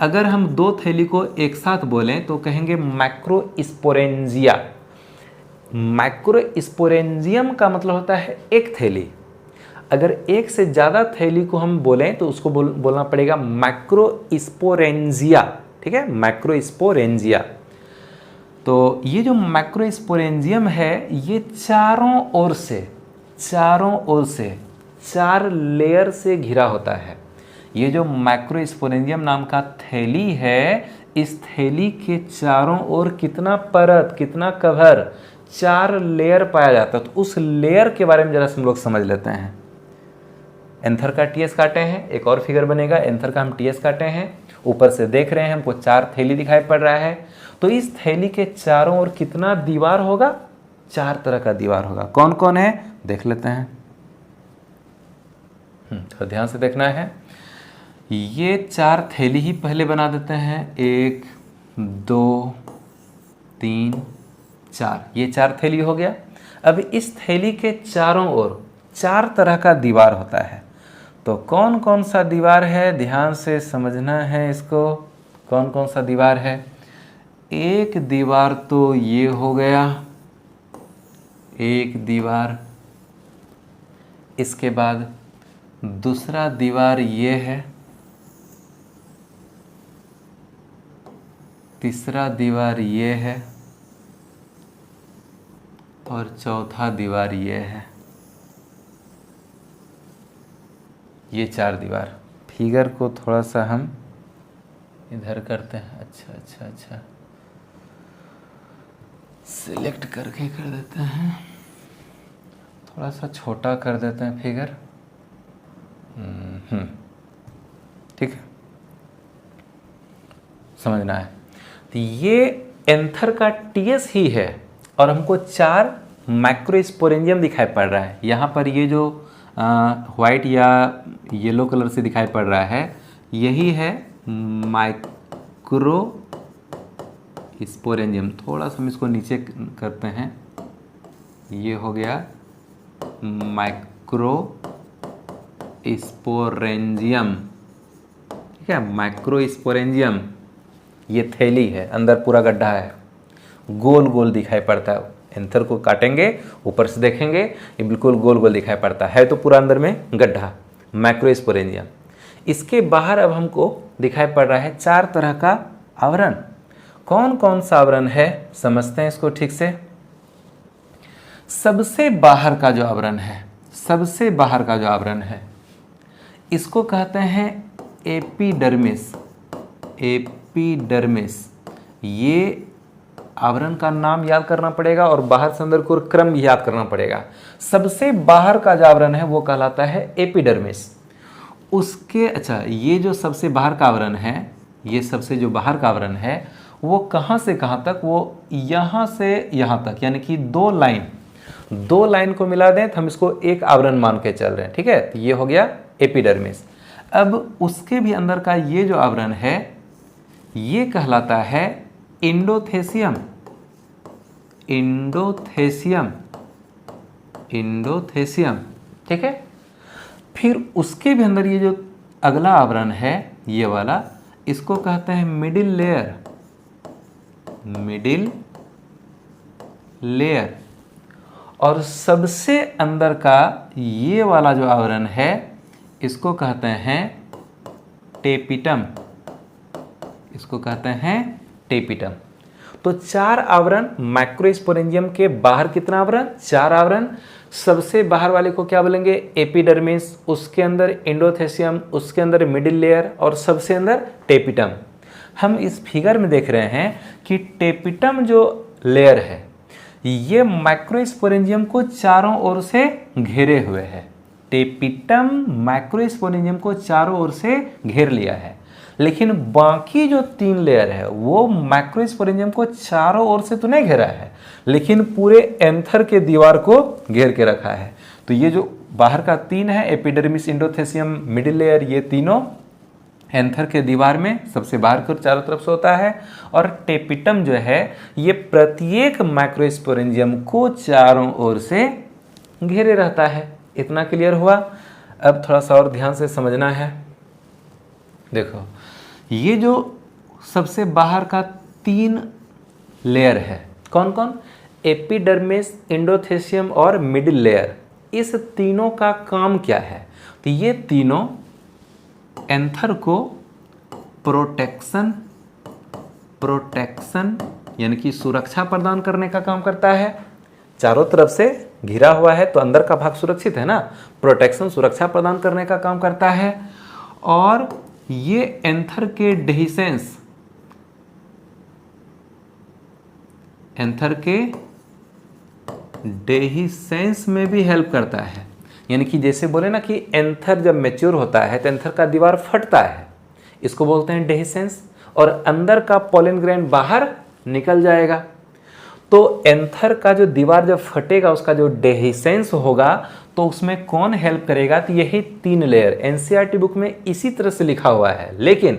अगर हम दो थैली को एक साथ बोलें तो कहेंगे माइक्रोस्पोरेंजिया। माइक्रोस्पोरेंजियम का मतलब होता है एक थैली। अगर एक से ज़्यादा थैली को हम बोलें तो उसको बोलना पड़ेगा माइक्रोस्पोरेंजिया। ठीक है, माइक्रोस्पोरेंजिया। तो ये जो माइक्रोस्पोरेंजियम है ये चारों ओर से चार लेयर से घिरा होता है। ये जो माइक्रोस्पोरेंजियम नाम का थैली है, इस थैली के चारों ओर कितना परत, कितना कवर, 4 लेयर पाया जाता है। तो उस लेयर के बारे में जरा हम लोग समझ लेते हैं। एंथर का टीएस काटे हैं, एक और फिगर बनेगा। एंथर का हम टीएस काटे हैं, ऊपर से देख रहे हैं हमको 4 थैली दिखाई पड़ रहा है। तो इस थैली के चारों ओर कितना दीवार होगा, 4 तरह का दीवार होगा। कौन कौन है देख लेते हैं। तो ध्यान से देखना है। ये 4 थैली ही पहले बना देते हैं। 1 2 3 4, ये 4 थैली हो गया। अब इस थैली के चारों ओर 4 तरह का दीवार होता है। तो कौन कौन सा दीवार है ध्यान से समझना है इसको। कौन कौन सा दीवार है। एक दीवार तो ये हो गया, एक दीवार। इसके बाद दूसरा दीवार ये है, तीसरा दीवार ये है और चौथा दीवार ये है। ये 4 दीवार। फिगर को थोड़ा सा हम इधर करते हैं। अच्छा सिलेक्ट करके कर देते हैं, थोड़ा सा छोटा कर देते हैं फिगर। ठीक है, समझना है। तो ये एंथर का टीएस ही है और हमको 4 माइक्रोस्पोरेंजियम दिखाई पड़ रहा है। यहाँ पर ये जो वाइट या येलो कलर से दिखाई पड़ रहा है, यही है माइक्रोस्पोरेंजियम। थोड़ा सा हम इसको नीचे करते हैं, ये हो गया माइक्रोस्पोरेंजियम। ठीक है, माइक्रोस्पोरेंजियम ये थैली है, अंदर पूरा गड्ढा है, गोल गोल दिखाई पड़ता है। एंथर को काटेंगे, ऊपर से देखेंगे, ये बिल्कुल गोल गोल दिखाई पड़ता है तो पूरा अंदर में गड्ढा, माइक्रोस्पोरेंजियम। इसके बाहर अब हमको दिखाई पड़ रहा है 4 तरह का आवरण। कौन कौन सा आवरण है समझते हैं इसको ठीक से। सबसे बाहर का जो आवरण है, सबसे बाहर का जो आवरण है, इसको कहते हैं एपिडर्मिस। एपिडर्मिस, ये आवरण का नाम याद करना पड़ेगा और बाहर से अंदर को क्रम भी याद करना पड़ेगा। सबसे बाहर का जो आवरण है वो कहलाता है एपिडर्मिस। उसके ये जो सबसे बाहर का आवरण है, ये सबसे जो बाहर का आवरण है वो कहाँ से कहाँ तक, वो यहाँ से यहाँ तक, यानी कि 2 लाइन को मिला दें तो हम इसको एक आवरण मान के चल रहे हैं। ठीक है, तो ये हो गया एपिडर्मिस। अब उसके भी अंदर का ये जो आवरण है ये कहलाता है इंडोथेसियम। इंडोथेसियम, ठीक है। फिर उसके भी अंदर ये जो अगला आवरण है ये वाला, इसको कहते हैं मिडिल लेयर, और सबसे अंदर का ये वाला जो आवरण है इसको कहते हैं टेपिटम, इसको कहते हैं टेपिटम। तो 4 आवरण माइक्रोस्पोरेंजियम के बाहर, कितना आवरण? 4 आवरण। सबसे बाहर वाले को क्या बोलेंगे? एपिडर्मिस, उसके अंदर एंडोथेसियम, उसके अंदर मिडिल लेयर और सबसे अंदर टेपिटम। हम इस फिगर में देख रहे हैं कि टेपिटम जो लेयर है ये माइक्रोस्पोरेंजियम को चारों ओर से घेरे हुए है। टेपिटम माइक्रोस्पोरेंजियम को चारों ओर से घेर लिया है, लेकिन बाकी जो 3 लेयर है वो माइक्रोस्पोरेंजियम को चारों ओर से तो नहीं घेरा है, लेकिन पूरे एंथर के दीवार को घेर के रखा है। तो ये जो बाहर का 3 है, एपिडर्मिस, एंडोथेसियम, मिडिल लेयर, ये तीनों एंथर के दीवार में सबसे बाहर की चारों तरफ से होता है। और टेपिटम जो है ये प्रत्येक माइक्रोस्पोरेंजियम को चारों ओर से घेरे रहता है। इतना क्लियर हुआ? अब थोड़ा सा और ध्यान से समझना है। देखो, ये जो सबसे बाहर का 3 लेयर है, कौन कौन? एपिडर्मिस, एंडोथेसियम और मिडिल लेयर। इस तीनों का काम क्या है? तो ये तीनों एंथर को प्रोटेक्शन यानी कि सुरक्षा प्रदान करने का काम करता है। चारों तरफ से घिरा हुआ है तो अंदर का भाग सुरक्षित है ना, प्रोटेक्शन, सुरक्षा प्रदान करने का काम करता है। और ये एंथर के डेहिसेंस, एंथर के डेहिसेंस में भी हेल्प करता है। यानी कि जैसे बोले ना कि एंथर जब मैच्योर होता है तो एंथर का दीवार फटता है, इसको बोलते हैं डेहिसेंस, और अंदर का पोलन ग्रेन बाहर निकल जाएगा। तो एंथर का जो दीवार जब फटेगा उसका जो डेहिसेंस होगा तो उसमें कौन हेल्प करेगा? तो यही 3 लेयर। एनसीईआरटी बुक में इसी तरह से लिखा हुआ है, लेकिन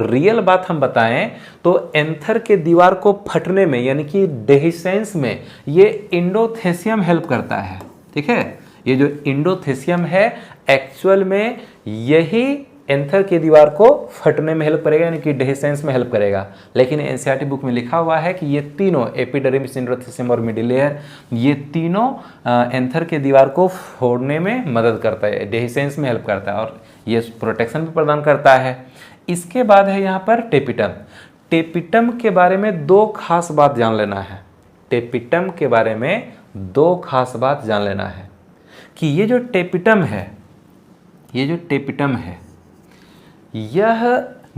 रियल बात हम बताएं तो एंथर के दीवार को फटने में यानी कि डेहिसेंस में ये एंडोथेसियम हेल्प करता है। ठीक है, ये जो एंडोथेसियम है एक्चुअल में यही एंथर के दीवार को फटने में हेल्प करेगा, यानी कि डेहिसेंस में हेल्प करेगा। लेकिन एनसीईआरटी बुक में लिखा हुआ है कि ये तीनों एपिडर्मिस, एंडोथेसियम और मिडिल लेयर, ये तीनों एंथर के दीवार को फोड़ने में मदद करता है, डेहिसेंस में हेल्प करता है और ये प्रोटेक्शन भी प्रदान करता है। इसके बाद है यहाँ पर टेपिटम। टेपिटम के बारे में 2 खास बात जान लेना है। टेपिटम के बारे में 2 खास बात जान लेना है कि ये जो टेपिटम है, ये जो टेपिटम है यह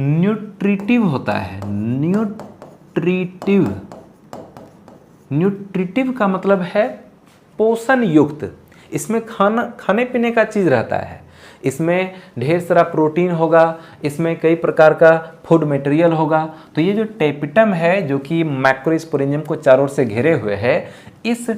न्यूट्रिटिव होता है। न्यूट्रिटिव का मतलब है पोषण युक्त। इसमें खाने पीने का चीज़ रहता है, इसमें ढेर सारा प्रोटीन होगा, इसमें कई प्रकार का फूड मटेरियल होगा। तो ये जो टेपिटम है जो कि माइक्रोस्पोरेंजियम को चारों ओर से घेरे हुए है, इस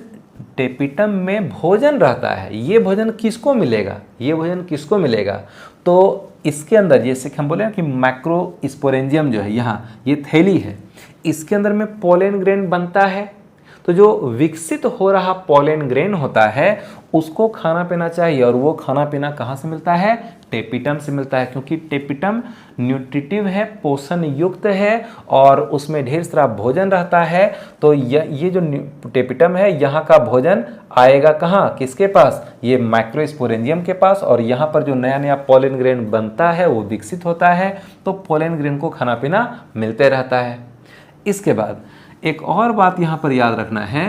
टेपिटम में भोजन रहता है। ये भोजन किसको मिलेगा? ये भोजन किसको मिलेगा? तो इसके अंदर जैसे कि हम बोले कि माइक्रोस्पोरेंजियम जो है, यहाँ ये थैली है, इसके अंदर में पोलन ग्रेन बनता है। तो जो विकसित हो रहा पोलन ग्रेन होता है उसको खाना पीना चाहिए, और वो खाना पीना कहाँ से मिलता है? टेपिटम से मिलता है, क्योंकि टेपिटम न्यूट्रिटिव है, पोषण युक्त है और उसमें ढेर सारा भोजन रहता है। तो ये जो टेपिटम है यहाँ का भोजन आएगा कहाँ? किसके पास? ये माइक्रोस्पोरेंजियम के पास। और यहाँ पर जो नया नया पोलन ग्रेन बनता है वो विकसित होता है, तो पोलन ग्रेन को खाना पीना मिलते रहता है। इसके बाद एक और बात यहाँ पर याद रखना है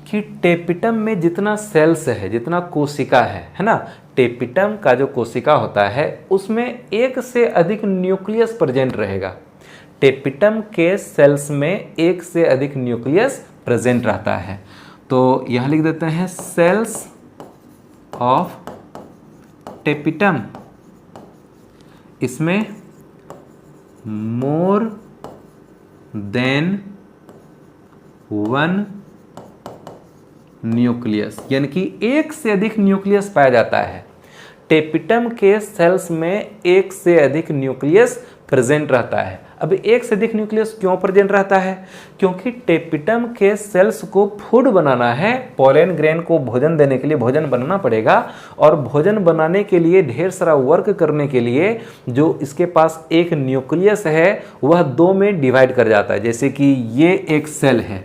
कि टेपिटम में जितना सेल्स है, जितना कोशिका है ना, टेपिटम का जो कोशिका होता है उसमें 1 से अधिक न्यूक्लियस प्रेजेंट रहेगा। टेपिटम के सेल्स में 1 से अधिक न्यूक्लियस प्रेजेंट रहता है। तो यहाँ लिख देते हैं सेल्स ऑफ टेपिटम, इसमें मोर देन 1 न्यूक्लियस, यानी कि 1 से अधिक न्यूक्लियस पाया जाता है। टेपिटम के सेल्स में 1 से अधिक न्यूक्लियस प्रेजेंट रहता है। अब 1 से अधिक न्यूक्लियस क्यों प्रेजेंट रहता है? क्योंकि टेपिटम के सेल्स को फूड बनाना है, पोलन ग्रेन को भोजन देने के लिए भोजन बनाना पड़ेगा, और भोजन बनाने के लिए ढेर सारा वर्क करने के लिए जो इसके पास एक न्यूक्लियस है वह 2 में डिवाइड कर जाता है। जैसे कि ये एक सेल है,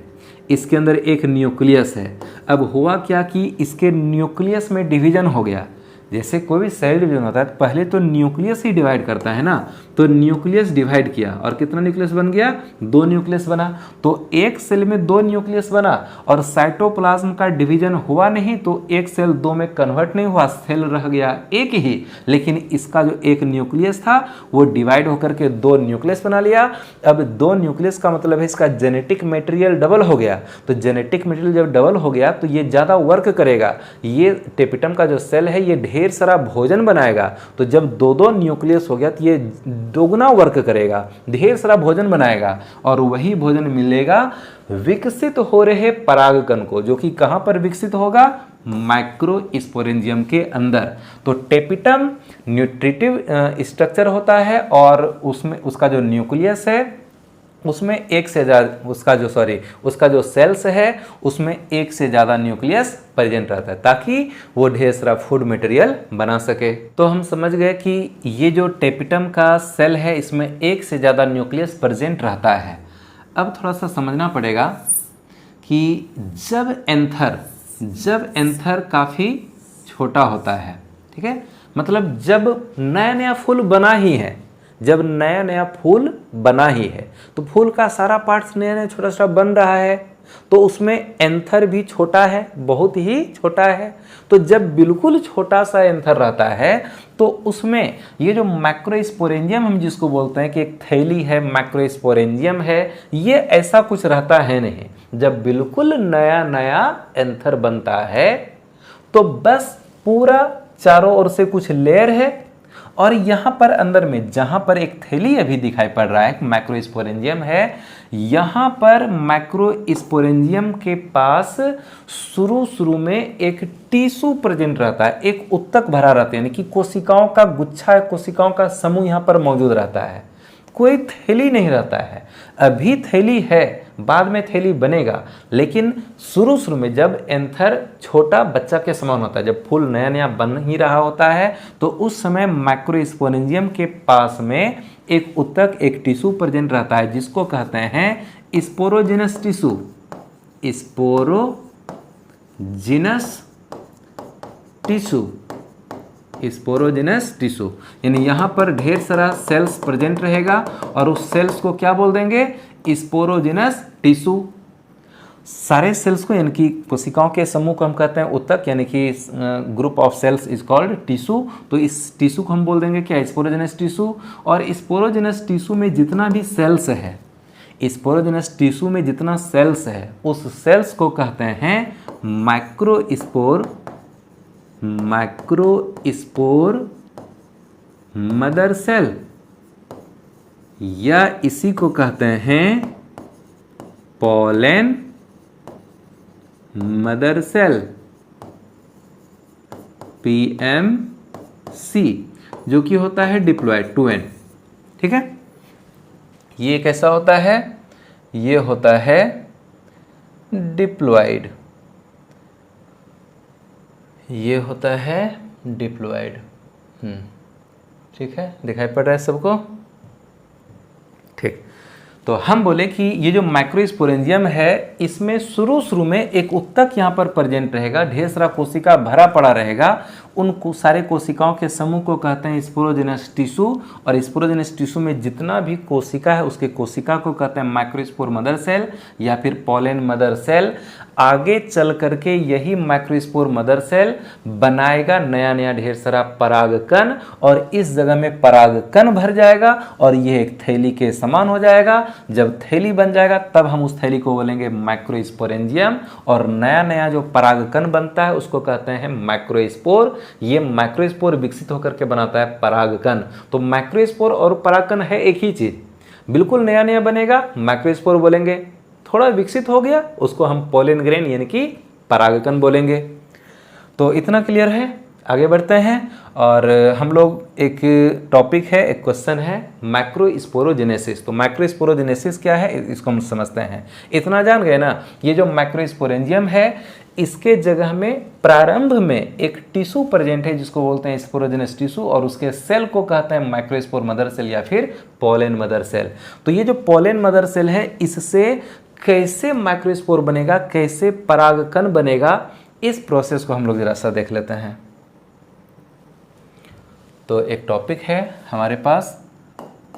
इसके अंदर एक न्यूक्लियस है। अब हुआ क्या कि इसके न्यूक्लियस में डिवीजन हो गया। जैसे कोई भी सेल डिवीजन होता है तो पहले तो न्यूक्लियस ही डिवाइड करता है ना, तो न्यूक्लियस डिवाइड किया और कितना न्यूक्लियस बन गया, 2 न्यूक्लियस बना। तो एक सेल में 2 न्यूक्लियस बना और साइटोप्लाज्म का डिवीजन हुआ नहीं, तो एक सेल 2 में कन्वर्ट नहीं हुआ, सेल रह गया एक ही। लेकिन इसका जो एक न्यूक्लियस था वो डिवाइड होकर के 2 न्यूक्लियस बना लिया। अब 2 न्यूक्लियस का मतलब है इसका जेनेटिक मटेरियल डबल हो गया। तो जेनेटिक मटेरियल जब डबल हो गया तो ये ज़्यादा वर्क करेगा। ये टेपिटम का जो सेल है ये ढेर सारा भोजन बनाएगा। तो जब 2-2 न्यूक्लियस हो गया तो ये दोगुना वर्क करेगा, ढेर सारा भोजन बनाएगा और वही भोजन मिलेगा विकसित हो रहे परागकण को, जो कि कहां पर विकसित होगा, माइक्रोस्पोरेंजियम के अंदर। तो टेपिटम न्यूट्रिटिव स्ट्रक्चर होता है और उसमें उसका जो न्यूक्लियस है उसमें एक से ज़्यादा उसका जो सेल्स है उसमें एक से ज़्यादा न्यूक्लियस प्रेजेंट रहता है ताकि वो ढेर सारा फूड मटेरियल बना सके। तो हम समझ गए कि ये जो टेपिटम का सेल है इसमें एक से ज़्यादा न्यूक्लियस प्रेजेंट रहता है। अब थोड़ा सा समझना पड़ेगा कि जब एंथर काफ़ी छोटा होता है, ठीक है, मतलब जब नया नया फूल बना ही है, जब नया नया फूल बना ही है तो फूल का सारा पार्ट्स नया नया छोटा छोटा बन रहा है, तो उसमें एंथर भी छोटा है, बहुत ही छोटा है। तो जब बिल्कुल छोटा सा एंथर रहता है तो उसमें ये जो मैक्रोस्पोरेंजियम हम जिसको बोलते हैं कि एक थैली है, मैक्रोस्पोरेंजियम है, ये ऐसा कुछ रहता है नहीं। जब बिल्कुल नया नया एंथर बनता है तो बस पूरा चारों ओर से कुछ लेयर है और यहाँ पर अंदर में जहाँ पर एक थैली अभी दिखाई पड़ रहा है, मैक्रोस्पोरेंजियम है, यहाँ पर मैक्रोस्पोरेंजियम के पास शुरू में एक टिश्यू प्रेजेंट रहता है, एक उत्तक भरा रहता है, यानी कि कोशिकाओं का गुच्छा, कोशिकाओं का समूह यहाँ पर मौजूद रहता है, कोई थैली नहीं रहता है। अभी थैली है, बाद में थैली बनेगा, लेकिन शुरू में जब एंथर छोटा बच्चा के समान होता है, जब फूल नया नया बन ही रहा होता है, तो उस समय मैक्रोस्पोरेंजियम के पास में एक उत्तक, एक टिश्यू प्रेजेंट रहता है जिसको कहते हैं स्पोरोजिनस टिश्यू। स्पोरोजिनस टिश्यू यानी यहाँ पर ढेर सारा सेल्स प्रेजेंट रहेगा और उस सेल्स को क्या बोल देंगे, स्पोरोजिनस टिश्यू। सारे सेल्स को यानी कि कोशिकाओं के समूह को हम कहते हैं उत्तक, यानी कि group of cells is called tissue. तो इस टिश्यू को हम बोल देंगे क्या, स्पोरोजिनस टिश्यू। और स्पोरोजिनस टिश्यू में जितना भी सेल्स है, स्पोरोजिनस टिश्यू में जितना सेल्स है उस सेल्स को कहते हैं माइक्रोस्पोर मदर सेल, या इसी को कहते हैं पोलन मदर सेल, PMC, जो कि होता है डिप्लॉयड 2N। ठीक है, ये कैसा होता है, ये होता है डिप्लॉयड, ये होता है डिप्लॉयड। ठीक है, दिखाई पड़ रहा है सबको, ठीक। तो हम बोले कि ये जो मैक्रोस्पोरेंजियम है इसमें शुरू में एक उत्तक यहाँ पर प्रेजेंट रहेगा, ढेर सारा कोशिका भरा पड़ा रहेगा, उन सारे कोशिकाओं के समूह को कहते हैं स्पोरोजिनस टिश्यू। और स्पोरोजिनस टिश्यू में जितना भी कोशिका है उसके कोशिका को कहते हैं माइक्रोस्पोर मदर सेल या फिर पोलन मदर सेल। आगे चल करके यही माइक्रोस्पोर मदर सेल बनाएगा नया नया ढेर सारा परागकण और इस जगह में परागकण भर जाएगा और यह एक थैली के समान हो जाएगा। जब थैली बन जाएगा तब हम उस थैली को बोलेंगे माइक्रोस्पोरेंजियम और नया नया जो परागकण बनता है उसको कहते हैं माइक्रोस्पोर। ये माइक्रोस्पोर विकसित होकर के बनाता है परागकण। तो माइक्रोस्पोर और परागकण है एक ही चीज, बिल्कुल नया नया बनेगा माइक्रोस्पोर बोलेंगे, थोड़ा विकसित हो गया उसको हम पोलन ग्रेन यानी कि परागकण बोलेंगे। तो इतना क्लियर है, आगे बढ़ते हैं। और हम लोग एक टॉपिक है, एक क्वेश्चन है मैक्रोस्पोरोजेनेसिस। तो मैक्रोस्पोरोजेनेसिस क्या है इसको हम समझते हैं। इतना जान गए ना, ये जो मैक्रोस्पोरेंजियम है इसके जगह में प्रारंभ में एक टिश्यू प्रेजेंट है जिसको बोलते हैं स्पोरोजिनस टिश्यू और उसके सेल को कहते हैं माइक्रोस्पोर मदर सेल या फिर पोलन मदर सेल। तो ये जो पोलन मदर सेल है इससे कैसे माइक्रोस्पोर बनेगा, कैसे परागकण बनेगा, इस प्रोसेस को हम लोग जरा सा देख लेते हैं। तो एक टॉपिक है हमारे पास,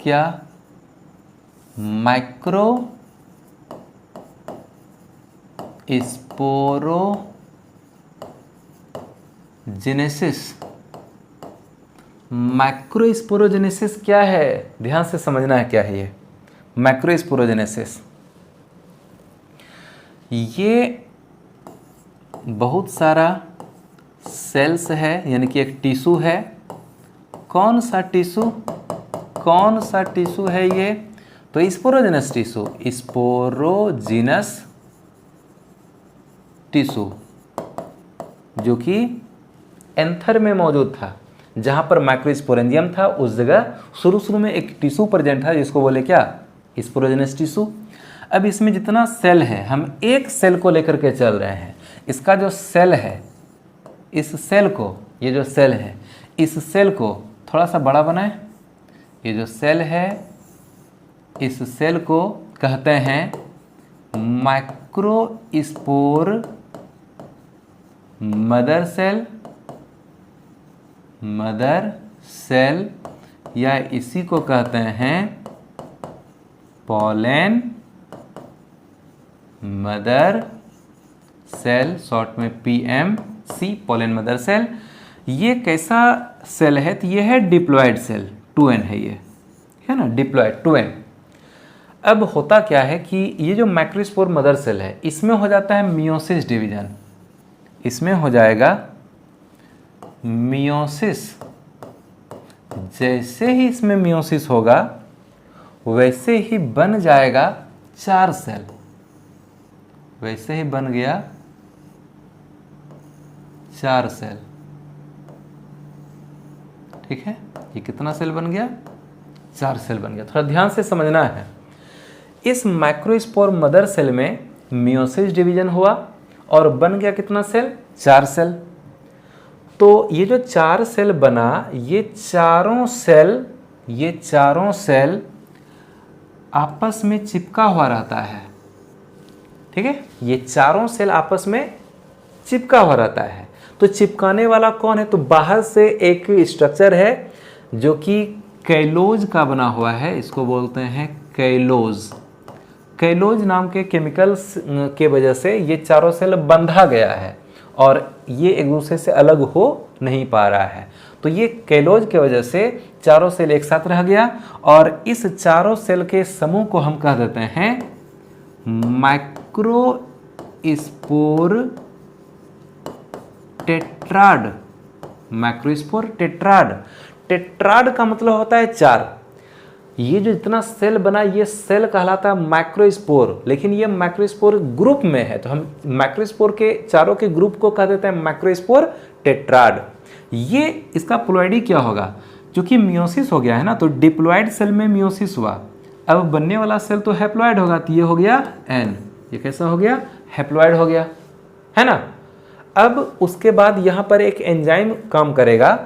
क्या, माइक्रो स्पोरोजेनेसिस। माइक्रोस्पोरोजेनेसिस क्या है, ध्यान से समझना है क्या है ये माइक्रोस्पोरोजेनेसिस। ये बहुत सारा सेल्स है, यानी कि एक टिश्यू है। कौन सा टिश्यू है ये, तो स्पोरोजेनस टिश्यू, स्पोरोजिनस टिश्यू जो कि एंथर में मौजूद था, जहां पर माइक्रोस्पोरेंजियम था उस जगह शुरू में एक टिश्यू प्रेजेंट था जिसको बोले क्या, स्पोरोजेनस टिश्यू। अब इसमें जितना सेल है, हम एक सेल को लेकर के चल रहे हैं। इसका जो सेल है, इस सेल को, ये जो सेल है, इस सेल को थोड़ा सा बड़ा बनाए। ये जो सेल है, इस सेल को कहते हैं माइक्रोस्पोर मदर सेल, या इसी को कहते हैं पॉलन मदर सेल, शॉर्ट में PMC, पॉलन मदर सेल। ये कैसा सेल है, तो ये है डिप्लॉयड सेल, 2n है ये, है ना, डिप्लॉयड 2n। अब होता क्या है कि ये जो माइक्रोस्पोर मदर सेल है, इसमें हो जाता है मियोसिस डिवीजन, इसमें हो जाएगा मियोसिस। जैसे ही इसमें मियोसिस होगा वैसे ही बन जाएगा 4 सेल, वैसे ही बन गया 4 सेल। ठीक है, ये कितना सेल बन गया, 4 सेल बन गया। थोड़ा ध्यान से समझना है। इस माइक्रोस्पोर मदर सेल में मियोसिस डिवीजन हुआ और बन गया कितना सेल, 4 सेल। तो ये जो 4 सेल बना, ये चारों सेल आपस में चिपका हुआ रहता है। ठीक है, ये चारों सेल आपस में चिपका हुआ रहता है। तो चिपकाने वाला कौन है, तो बाहर से एक स्ट्रक्चर है जो कि कैलोज का बना हुआ है, इसको बोलते हैं कैलोज। कैलोज नाम के केमिकल्स के वजह से ये चारों सेल बंधा गया है और ये एक दूसरे से अलग हो नहीं पा रहा है। तो ये कैलोज के वजह से चारों सेल एक साथ रह गया और इस चारों सेल के समूह को हम कह देते हैं microspore tetrad. Microspore tetrad, tetrad का मतलब होता है 4। ये जो इतना सेल बना, ये सेल कहलाता है माइक्रोस्पोर, लेकिन ये माइक्रोस्पोर ग्रुप में है, तो हम माइक्रोस्पोर के चारों के ग्रुप को कह देते हैं माइक्रोस्पोर टेट्राड। ये इसका प्लॉइडी क्या होगा, क्योंकि मियोसिस हो गया है ना, तो डिप्लॉयड सेल में मियोसिस हुआ, अब बनने वाला सेल तो हैप्लॉयड होगा, तो ये हो गया N। ये कैसा हो गया, हैप्लॉयड हो गया, है ना। अब उसके बाद यहाँ पर एक एंजाइम काम करेगा,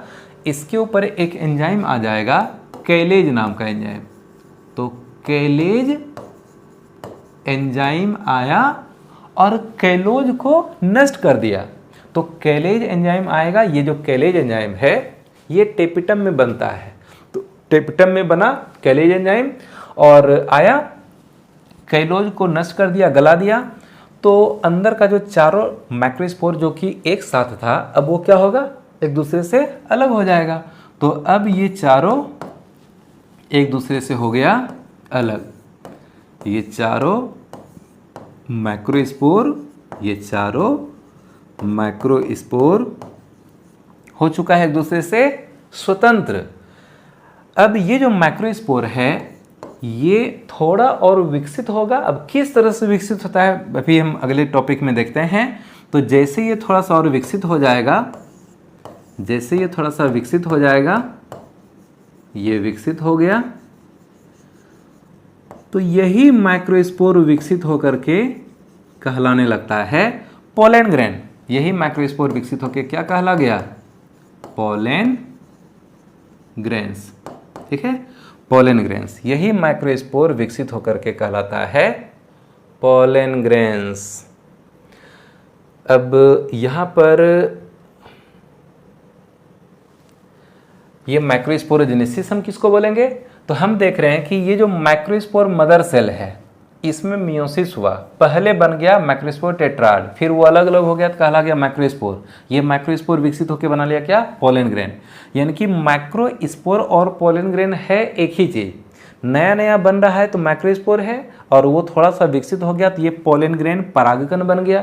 इसके ऊपर एक एंजाइम आ जाएगा कैलेज नाम का एंजाइम। तो कैलेज एंजाइम आया और कैलोज को नष्ट कर दिया। तो कैलेज एंजाइम आएगा, ये जो कैलेज एंजाइम है ये टेपिटम में बनता है, तो टेपिटम में बना कैलेज एंजाइम और आया, कैलोज को नष्ट कर दिया, गला दिया। तो अंदर का जो चारों माइक्रोस्पोर जो कि एक साथ था, अब वो क्या होगा, एक दूसरे से अलग हो जाएगा। तो अब ये चारों एक दूसरे से हो गया अलग, ये चारों माइक्रोस्पोर, ये चारों माइक्रोस्पोर हो चुका है एक दूसरे से स्वतंत्र। अब ये जो माइक्रोस्पोर है ये थोड़ा और विकसित होगा। अब किस तरह से विकसित होता है अभी हम अगले टॉपिक में देखते हैं। तो जैसे ये थोड़ा सा और विकसित हो जाएगा, जैसे ये थोड़ा सा विकसित हो जाएगा, ये विकसित हो गया, तो यही माइक्रोस्पोर विकसित होकर के कहलाने लगता है पोलन ग्रेन। यही माइक्रोस्पोर विकसित होकर क्या कहला गया, पोलन ग्रेन्स। ठीक है, पोलन ग्रेन्स, यही माइक्रोस्पोर विकसित होकर के कहलाता है पोलन ग्रेन्स। अब यहाँ पर ये माइक्रोस्पोरोजेनेसिस हम किसको बोलेंगे? तो हम देख रहे हैं कि ये जो माइक्रोस्पोर मदर सेल है इसमें मियोसिस हुआ, पहले बन गया माइक्रोस्पोर टेट्राड, फिर वो अलग अलग हो गया तो कहला गया माइक्रोस्पोर। ये माइक्रोस्पोर विकसित होकर बना लिया क्या? Pollen grain. यानी कि माइक्रोस्पोर और पोलन ग्रेन है एक ही चीज, नया नया बन रहा है तो माइक्रोस्पोर है, और वो थोड़ा सा विकसित हो गया तो ये पोलन ग्रेन परागकण बन गया।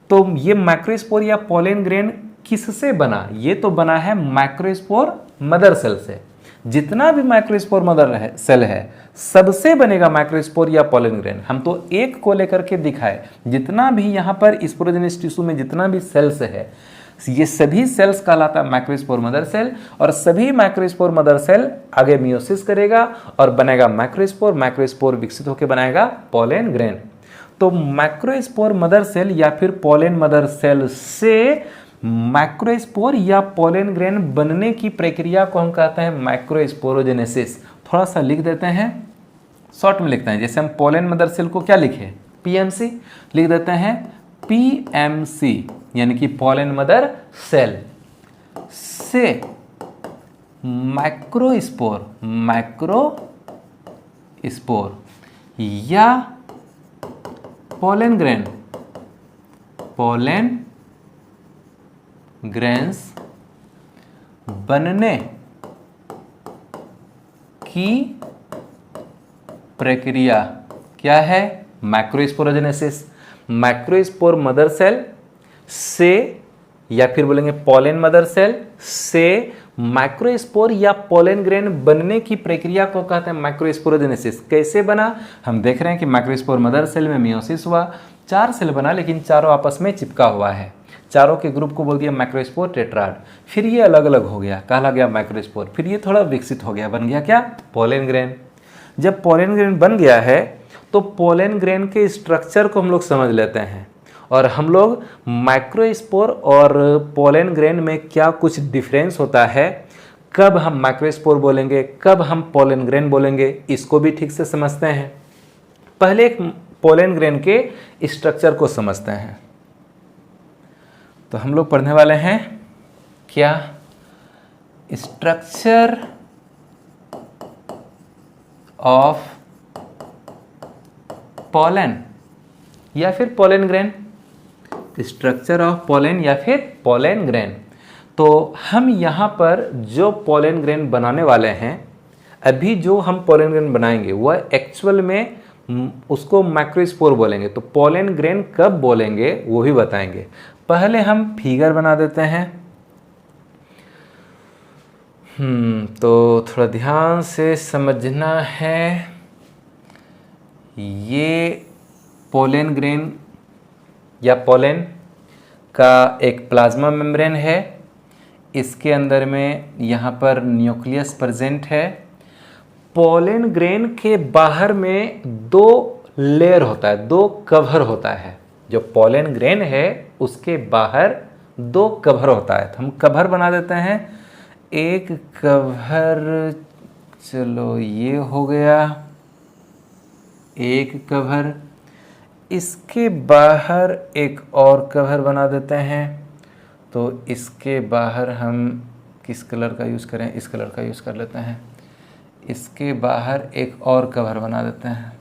तो ये माइक्रोस्पोर या पोलन ग्रेन किससे बना? ये तो बना है माइक्रोस्पोर मदर सेल से। जितना भी माइक्रोस्पोर मदर सेल है सबसे बनेगा माइक्रोस्पोर या पोलन ग्रेन। हम तो एक को लेकर के दिखाए, जितना भी यहाँ पर स्पोरोजेनस टिश्यू में जितना भी सेल्स है ये सभी सेल्स कहलाता है माइक्रोस्पोर मदर सेल, और सभी माइक्रोस्पोर मदर सेल आगे मियोसिस करेगा और बनेगा माइक्रोस्पोर। माइक्रोस्पोर विकसित होकर बनाएगा पोलन ग्रेन। तो माइक्रोस्पोर मदर सेल या फिर पोलन मदर सेल से माइक्रोस्पोर या पोलन ग्रेन बनने की प्रक्रिया को हम कहते हैं माइक्रोस्पोरोजेनेसिस। थोड़ा सा लिख देते हैं, शॉर्ट में लिखते हैं। जैसे हम पोलन मदर सेल को क्या लिखे? पीएमसी लिख देते हैं, पीएमसी यानी कि पोलन मदर सेल से माइक्रोस्पोर या पोलन ग्रेन्स बनने की प्रक्रिया क्या है? माइक्रोस्पोरोजेनेसिस। माइक्रोस्पोर मदर सेल से या फिर बोलेंगे पोलन मदर सेल से माइक्रोस्पोर या पोलन ग्रेन बनने की प्रक्रिया को कहते हैं माइक्रोस्पोरोजेनेसिस। कैसे बना? हम देख रहे हैं कि माइक्रोस्पोर मदर सेल में मियोसिस हुआ, 4 सेल बना, लेकिन चारों आपस में चिपका हुआ है। चारों के ग्रुप को बोल दिया माइक्रोस्पोर टेट्राड। फिर ये अलग अलग हो गया, कहला गया माइक्रोस्पोर। फिर ये थोड़ा विकसित हो गया, बन गया क्या? Pollen grain. जब पोलन ग्रेन बन गया है तो पोलन ग्रेन के स्ट्रक्चर को हम लोग समझ लेते हैं, और हम लोग माइक्रोस्पोर और पोलन ग्रेन में क्या कुछ डिफरेंस होता है, कब हम माइक्रोस्पोर बोलेंगे, कब हम पोलन ग्रेन बोलेंगे, इसको भी ठीक से समझते हैं। पहले एक पोलन ग्रेन के स्ट्रक्चर को समझते हैं। तो हम लोग पढ़ने वाले हैं क्या? स्ट्रक्चर ऑफ पोलन या फिर pollen grain. Structure of pollen या फिर पोलन ग्रेन। तो हम यहाँ पर जो पोलन ग्रेन बनाने वाले हैं, अभी जो हम पोलन ग्रेन बनाएंगे वह एक्चुअल में उसको माइक्रोस्पोर बोलेंगे। तो पोलन ग्रेन कब बोलेंगे वो भी बताएंगे। पहले हम फिगर बना देते हैं। तो थोड़ा ध्यान से समझना है। ये पोलन ग्रेन या पोलन का एक प्लाज्मा मेम्ब्रेन है। इसके अंदर में यहाँ पर न्यूक्लियस प्रेजेंट है। पोलन ग्रेन के बाहर में 2 लेयर होता है, 2 कवर होता है। जो पोलन ग्रेन है उसके बाहर 2 कवर होता है। तो हम कवर बना देते हैं। एक कवर, चलो ये हो गया एक कवर। इसके बाहर एक और कवर बना देते हैं। तो इसके बाहर हम किस कलर का यूज़ करें? इस कलर का यूज़ कर लेते हैं। इसके बाहर एक और कवर बना देते हैं।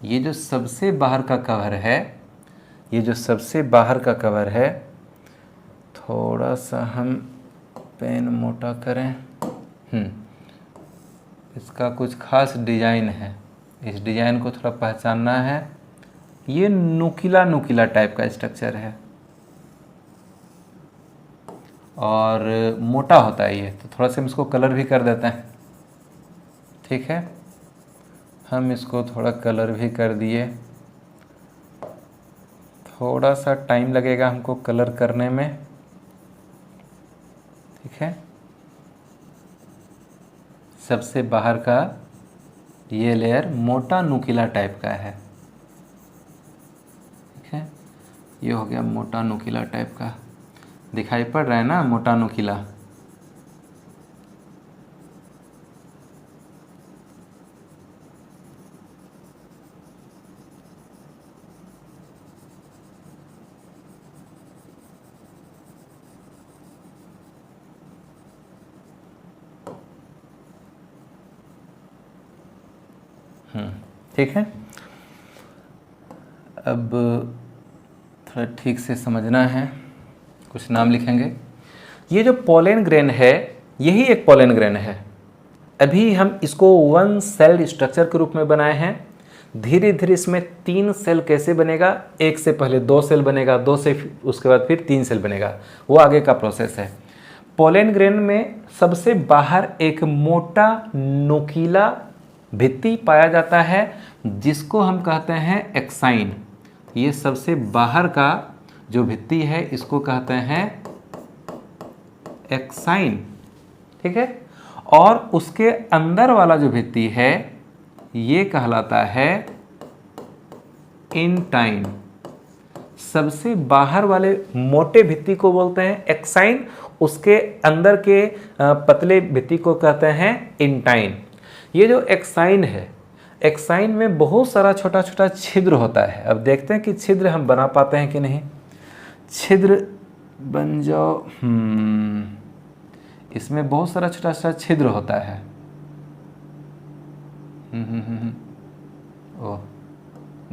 ये जो सबसे बाहर का कवर है, ये जो सबसे बाहर का कवर है, थोड़ा सा हम पेन मोटा करें। इसका कुछ खास डिजाइन है, इस डिजाइन को थोड़ा पहचानना है। ये नुकीला नुकीला टाइप का स्ट्रक्चर है और मोटा होता है ये। तो थोड़ा सा हम इसको कलर भी कर देते हैं। ठीक है, हम इसको थोड़ा कलर भी कर दिए। थोड़ा सा टाइम लगेगा हमको कलर करने में। ठीक है, सबसे बाहर का ये लेयर मोटा नुकीला टाइप का है। ठीक है, ये हो गया मोटा नुकीला टाइप का। दिखाई पड़ रहा है ना, मोटा नुकीला। ठीक है। अब थोड़ा ठीक से समझना है, कुछ नाम लिखेंगे। ये जो पोलेन ग्रेन है, यही एक पोलेन ग्रेन है। अभी हम इसको 1 सेल स्ट्रक्चर के रूप में बनाए हैं। धीरे धीरे इसमें 3 सेल कैसे बनेगा, 1 से पहले 2 सेल बनेगा, 2 से उसके बाद फिर 3 सेल बनेगा, वो आगे का प्रोसेस है। पोलेन ग्रेन में सबसे बाहर एक मोटा नोकीला भित्ति पाया जाता है जिसको हम कहते हैं एक्साइन। ये सबसे बाहर का जो भित्ति है इसको कहते हैं एक्साइन, ठीक है। और उसके अंदर वाला जो भित्ति है ये कहलाता है इंटाइन। सबसे बाहर वाले मोटे भित्ति को बोलते हैं एक्साइन, उसके अंदर के पतले भित्ति को कहते हैं इंटाइन। ये जो एक्साइन है, एक्साइन में बहुत सारा छोटा छोटा छिद्र होता है। अब देखते हैं कि छिद्र हम बना पाते हैं कि नहीं। छिद्र बन जाओ, इसमें बहुत सारा छोटा छोटा छिद्र होता है। ओ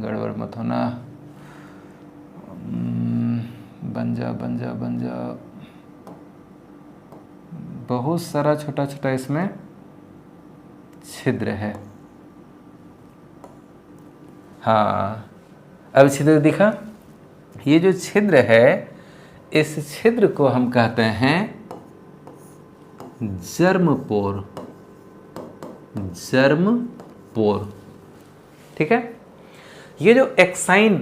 गड़बड़ मत होना, बन जा। बहुत सारा छोटा छोटा इसमें छिद्र है। हाँ, अब छिद्र दिखा। ये जो छिद्र है, इस छिद्र को हम कहते हैं जर्म पोर। ठीक है। ये जो एक्साइन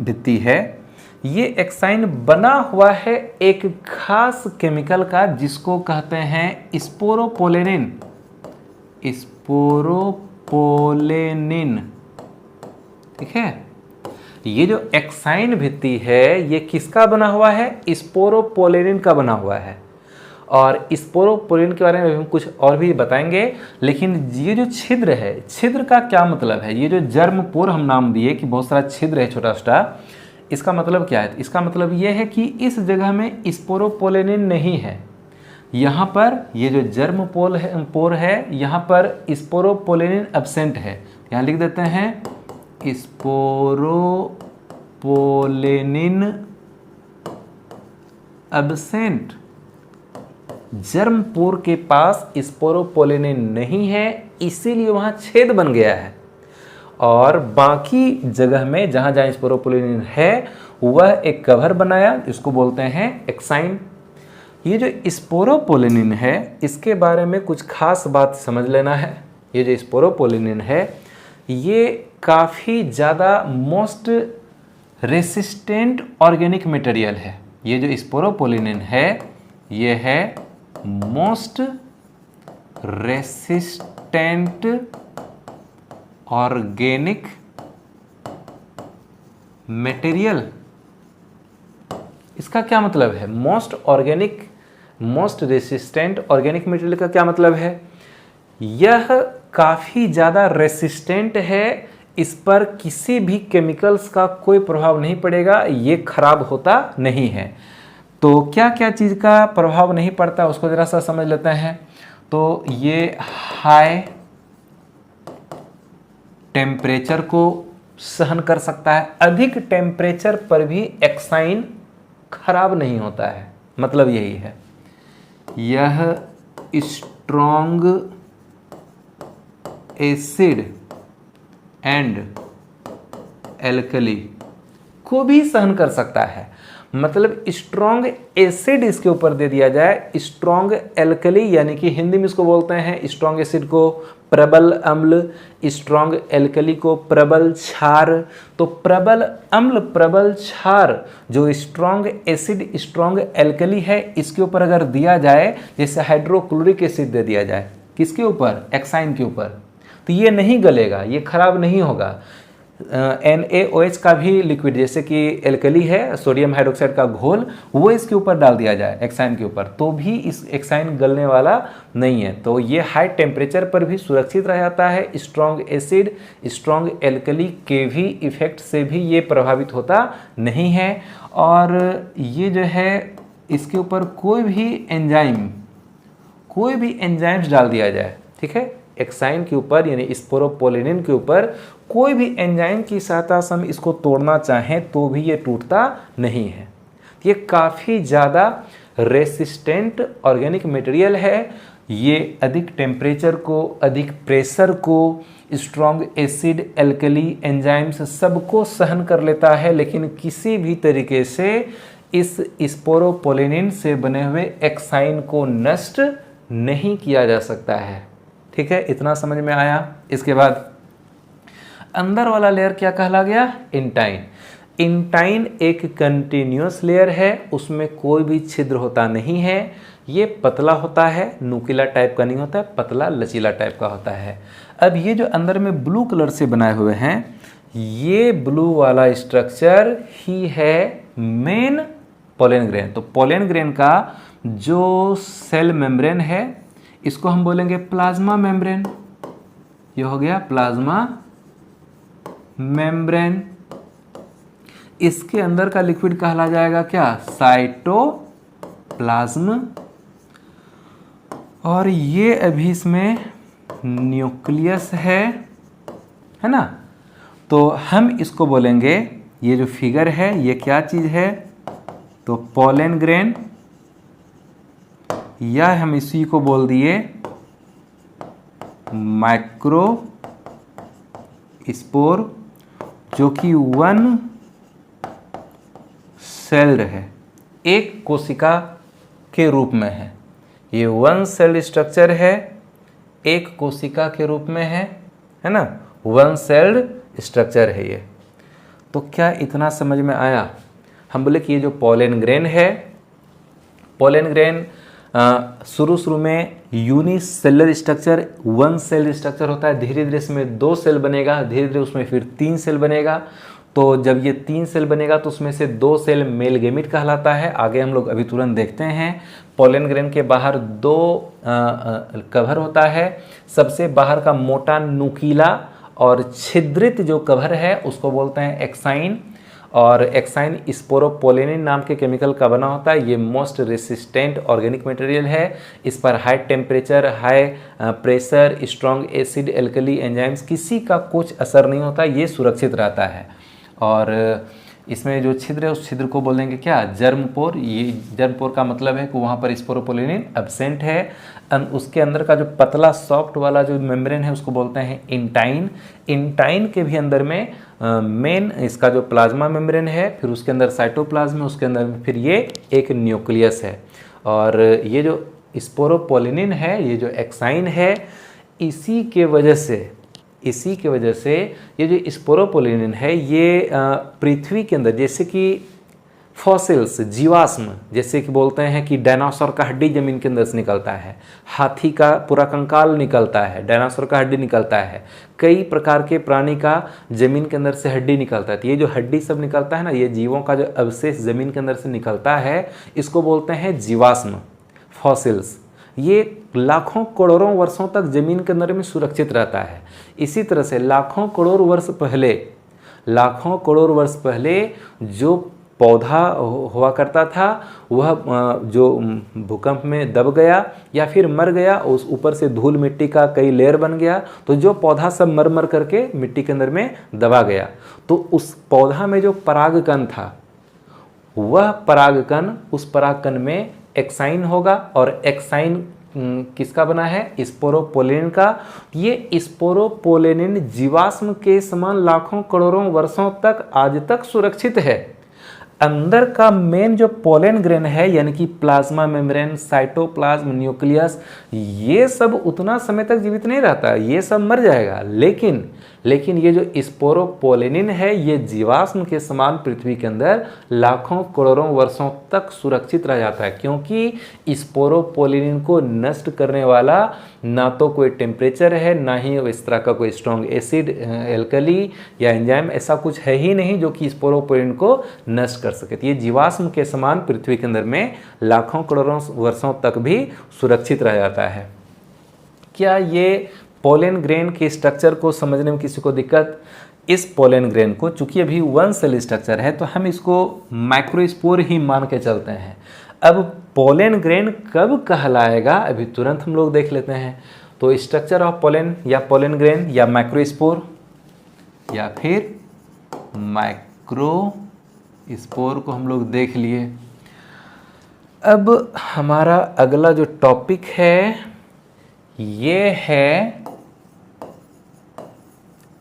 भित्ति है, ये एक्साइन बना हुआ है एक खास केमिकल का जिसको कहते हैं स्पोरोपोलेनिन। ठीक है। ये जो एक्साइन भित्ति है ये किसका बना हुआ है, स्पोरोपोलेनिन का बना हुआ है। और स्पोरोपोलेनिन के बारे में हम कुछ और भी बताएंगे। लेकिन ये जो छिद्र है, छिद्र का क्या मतलब है। ये जो जर्म पोर हम नाम दिए कि बहुत सारा छिद्र है छोटा छोटा, इसका मतलब क्या है। इसका मतलब ये है कि इस जगह में स्पोरोपोलेनिन नहीं है। यहाँ पर ये जो जर्म पोर है यहाँ पर स्पोरोपोलेनिन एब्सेंट है। यहाँ लिख देते हैं स्पोरोपोलेनिन एब्सेंट। जर्म पोर के पास स्पोरोपोलेनिन नहीं है, इसीलिए वहाँ छेद बन गया है। और बाकी जगह में जहाँ जहाँ स्पोरोपोलेनिन है वह एक कवर बनाया, इसको बोलते हैं एक्साइन। ये जो स्पोरोपोलेनिन है इसके बारे में कुछ खास बात समझ लेना है। ये जो स्पोरोपोलेनिन है ये काफ़ी ज़्यादा मोस्ट रेसिस्टेंट ऑर्गेनिक मटेरियल है। ये जो स्पोरोपोलेनिन है ये है मोस्ट रेसिस्टेंट ऑर्गेनिक मटेरियल। इसका क्या मतलब है, मोस्ट रेसिस्टेंट ऑर्गेनिक मटेरियल का क्या मतलब है। यह काफ़ी ज़्यादा रेसिस्टेंट है, इस पर किसी भी केमिकल्स का कोई प्रभाव नहीं पड़ेगा, ये खराब होता नहीं है। तो क्या क्या चीज़ का प्रभाव नहीं पड़ता उसको ज़रा सा समझ लेते हैं। तो ये हाई टेम्परेचर को सहन कर सकता है। अधिक टेम्परेचर पर भी एक्साइन खराब नहीं होता है, मतलब यही है। यह स्ट्रॉन्ग एसिड एंड एल्कली को भी सहन कर सकता है। मतलब स्ट्रॉन्ग एसिड इसके ऊपर दे दिया जाए, स्ट्रॉन्ग एल्कली यानी कि हिंदी में इसको बोलते हैं स्ट्रॉन्ग एसिड को प्रबल अम्ल, स्ट्रॉन्ग एल्कली को प्रबल क्षार। तो प्रबल अम्ल प्रबल क्षार जो स्ट्रॉन्ग एसिड स्ट्रॉन्ग एल्कली है इसके ऊपर अगर दिया जाए, जैसे हाइड्रोक्लोरिक एसिड दे दिया जाए किसके ऊपर, एक्साइन के ऊपर, तो ये नहीं गलेगा, ये खराब नहीं होगा। NaOH का भी लिक्विड जैसे कि एल्कली है, सोडियम हाइड्रोक्साइड का घोल, वो इसके ऊपर डाल दिया जाए एक्साइन के ऊपर, तो भी इस एक्साइन गलने वाला नहीं है। तो ये हाई टेम्परेचर पर भी सुरक्षित रह जाता है। स्ट्रॉन्ग एसिड स्ट्रॉन्ग एल्कली के भी इफेक्ट से भी ये प्रभावित होता नहीं है। और ये जो है इसके ऊपर कोई भी एंजाइम्स डाल दिया जाए, ठीक है, एक्साइन के ऊपर यानी स्पोरोपोलिनिन के ऊपर कोई भी एंजाइम की सहायता से हम इसको तोड़ना चाहें तो भी ये टूटता नहीं है। ये काफ़ी ज़्यादा रेसिस्टेंट ऑर्गेनिक मटेरियल है। ये अधिक टेम्परेचर को, अधिक प्रेशर को, स्ट्रॉन्ग एसिड, एल्कली, एंजाइम्स सबको सहन कर लेता है, लेकिन किसी भी तरीके से इस स्पोरोपोलिनिन से बने हुए एक्साइन को नष्ट नहीं किया जा सकता है। ठीक है, इतना समझ में आया। इसके बाद अंदर वाला लेयर क्या कहला गया? इंटाइन। इंटाइन एक कंटिन्यूअस लेयर है, उसमें कोई भी छिद्र होता नहीं है। ये पतला होता है, नुकीला टाइप का नहीं होता है, पतला लचीला टाइप का होता है। अब ये जो अंदर में ब्लू कलर से बनाए हुए हैं, ये ब्लू वाला स्ट्रक्चर ही है मेन पोलन ग्रेन। तो पोलन ग्रेन का जो सेल मेम्ब्रेन है इसको हम बोलेंगे प्लाज्मा मेम्ब्रेन। ये हो गया प्लाज्मा मेम्ब्रेन। इसके अंदर का लिक्विड कहला जाएगा क्या? साइटोप्लाज्म। और ये अभी इसमें न्यूक्लियस है ना? तो हम इसको बोलेंगे, ये जो फिगर है ये क्या चीज़ है? तो पोलन ग्रेन, या हम इसी को बोल दिए माइक्रो स्पोर, जो कि वन सेल्ड है, एक कोशिका के रूप में है। ये वन सेल्ड स्ट्रक्चर है, एक कोशिका के रूप में है ना? वन सेल्ड स्ट्रक्चर है ये। तो क्या इतना समझ में आया? हम बोले कि ये जो पोलन ग्रेन है, पोलन ग्रेन शुरू में unicellular structure, one cell structure होता है। धीरे धीरे इसमें 2 सेल बनेगा, धीरे धीरे उसमें फिर 3 सेल बनेगा। तो जब ये 3 सेल बनेगा तो उसमें से 2 सेल मेल गेमिट कहलाता है। आगे हम लोग अभी तुरंत देखते हैं। पोलन ग्रेन के बाहर 2 कवर होता है। सबसे बाहर का मोटा नुकीला और छिद्रित जो कवर है उसको बोलते हैं एक्साइन। और एक्साइन स्पोरोपोलिनिन नाम के केमिकल का बना होता है। ये मोस्ट रेसिस्टेंट ऑर्गेनिक मटेरियल है। इस पर high temperature, high pressure, strong acid, alkali, enzymes किसी का कुछ असर नहीं होता, ये सुरक्षित रहता है। और इसमें जो छिद्र है उस छिद्र को बोलेंगे क्या? जर्मपोर। ये जर्मपोर का मतलब है कि वहाँ पर स्पोरोपोलिनिन एब्सेंट है। उसके अंदर का जो पतला सॉफ्ट वाला जो मेम्ब्रेन है उसको बोलते हैं इंटाइन। इंटाइन के भी अंदर में मेन इसका जो प्लाज्मा मेम्ब्रेन है, फिर उसके अंदर साइटोप्लाज्म है, उसके अंदर फिर ये एक न्यूक्लियस है। और ये जो स्पोरोपोलिनिन है, ये जो एक्साइन है, इसी के वजह से ये जो स्पोरोपोलिनिन है ये पृथ्वी के अंदर, जैसे कि फॉसिल्स, जीवाश्म, जैसे कि बोलते हैं कि डायनासोर का हड्डी जमीन के अंदर से निकलता है, हाथी का पूरा कंकाल निकलता है, डायनासोर का हड्डी निकलता है, कई प्रकार के प्राणी का जमीन के अंदर से हड्डी निकलता है। तो ये जो हड्डी सब निकलता है ना, ये जीवों का जो अवशेष जमीन के अंदर से निकलता है, इसको बोलते हैं जीवाश्म, फॉसिल्स। ये लाखों करोड़ों वर्षों तक जमीन के अंदर में सुरक्षित रहता है। इसी तरह से लाखों करोड़ वर्ष पहले जो पौधा हुआ करता था, वह जो भूकंप में दब गया या फिर मर गया, उस ऊपर से धूल मिट्टी का कई लेयर बन गया, तो जो पौधा सब मर करके मिट्टी के अंदर में दबा गया। तो उस पौधा में जो परागकण था, वह परागकण, उस परागकण में एक्साइन होगा। और एक्साइन किसका बना है? स्पोरोपोलिनिन का। ये स्पोरोपोलिनिन जीवाश्म के समान लाखों करोड़ों वर्षों तक आज तक सुरक्षित है। अंदर का मेन जो पोलन ग्रेन है, यानी कि प्लाज्मा मेम्ब्रेन, साइटोप्लाज्म, न्यूक्लियस, ये सब उतना समय तक जीवित नहीं रहता, ये सब मर जाएगा। लेकिन ये जो स्पोरोपोलिनिन है, ये जीवाश्म के समान पृथ्वी के अंदर लाखों करोड़ों वर्षों तक सुरक्षित रह जाता है, क्योंकि स्पोरोपोलिनिन को नष्ट करने वाला ना तो कोई टेम्परेचर है, ना ही इस तरह का कोई स्ट्रॉन्ग एसिड, एल्कली या एंजाइम, ऐसा कुछ है ही नहीं जो कि स्पोरोपोलिनिन को नष्ट कर सके। तो ये जीवाश्म के समान पृथ्वी के अंदर में लाखों करोड़ों वर्षों तक भी सुरक्षित रह जाता है। क्या ये पोलन ग्रेन के स्ट्रक्चर को समझने में किसी को दिक्कत? इस पोलन ग्रेन को, चूंकि अभी वन सेल स्ट्रक्चर है, तो हम इसको माइक्रोस्पोर ही मान के चलते हैं। अब पोलन ग्रेन कब कहलाएगा, अभी तुरंत हम लोग देख लेते हैं। तो तो स्ट्रक्चर ऑफ पोलन या पोलन ग्रेन या माइक्रोस्पोर या फिर माइक्रोस्पोर को हम लोग देख लिए। अब हमारा अगला जो टॉपिक है ये है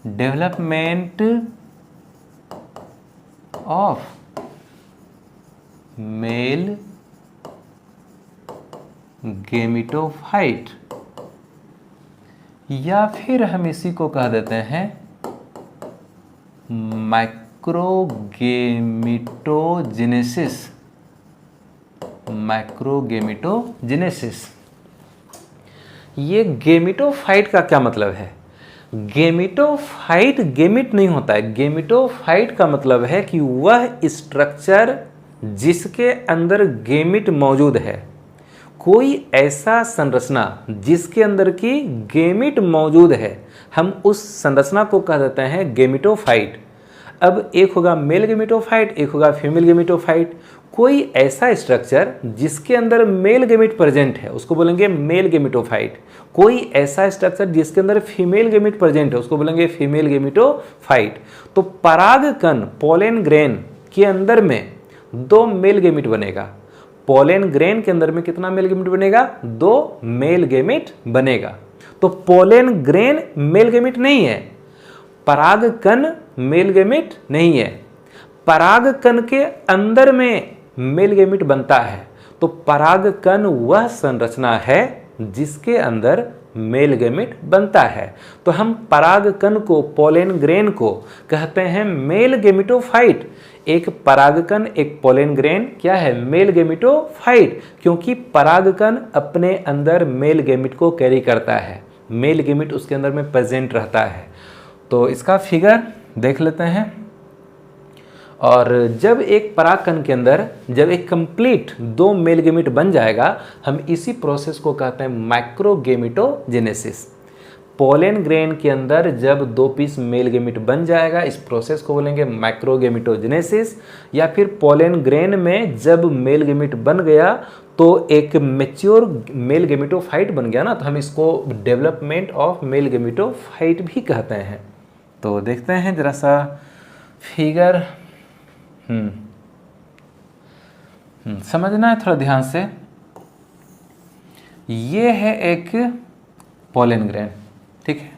डेवलपमेंट ऑफ मेल गेमिटोफाइट, या फिर हम इसी को कह देते हैं माइक्रोगेमिटोजेनेसिस। माइक्रोगेमिटोजेनेसिस। ये गेमिटोफाइट का क्या मतलब है? गेमिटोफाइट गेमिट नहीं होता है। गेमिटोफाइट का मतलब है कि वह स्ट्रक्चर जिसके अंदर गेमिट मौजूद है, कोई ऐसा संरचना जिसके अंदर की गेमिट मौजूद है, हम उस संरचना को कह देते हैं गेमिटोफाइट। अब एक होगा मेल गेमिटोफाइट, एक होगा फीमेल गेमिटोफाइट। कोई ऐसा स्ट्रक्चर जिसके अंदर मेल गेमिट प्रेजेंट है उसको बोलेंगे मेल गेमिटोफाइट। कोई ऐसा स्ट्रक्चर जिसके अंदर फीमेल गेमिट प्रेजेंट है उसको बोलेंगे फीमेल गेमिटोफाइट। तो परागकण पोलन ग्रेन के अंदर में 2 मेल गेमिट बनेगा। पोलन ग्रेन के अंदर में कितना मेल गेमिट बनेगा? 2 मेल गेमिट बनेगा। तो पोलन ग्रेन मेल गेमिट नहीं है, परागकण मेल गेमिट नहीं है। परागकण के अंदर में मेल गेमिट बनता है। तो परागकण वह संरचना है जिसके अंदर मेल गेमिट बनता है। तो हम परागकण को, पोलन ग्रेन को कहते हैं मेल गेमिटोफाइट। एक परागकण, एक पोलन ग्रेन क्या है? मेल गेमिटोफाइट, क्योंकि परागकण अपने अंदर मेल गेमिट को कैरी करता है, मेल गेमिट उसके अंदर में प्रेजेंट रहता है। तो इसका फिगर देख लेते हैं। और जब एक परागकण के अंदर जब एक कंप्लीट 2 मेल गेमिट बन जाएगा, हम इसी प्रोसेस को कहते हैं माइक्रोगेमिटोजेनेसिस। पोलन ग्रेन के अंदर जब 2 पीस मेल गेमिट बन जाएगा, इस प्रोसेस को बोलेंगे माइक्रोगेमिटोजेनेसिस। या फिर पोलन ग्रेन में जब मेल गेमिट बन गया तो एक मैच्योर मेल गेमिटोफाइट बन गया ना, तो हम इसको डेवलपमेंट ऑफ मेल गेमिटोफाइट भी कहते हैं। तो देखते हैं जरा सा फिगर। समझना है थोड़ा ध्यान से। ये है एक पोलन ग्रेन, ठीक है,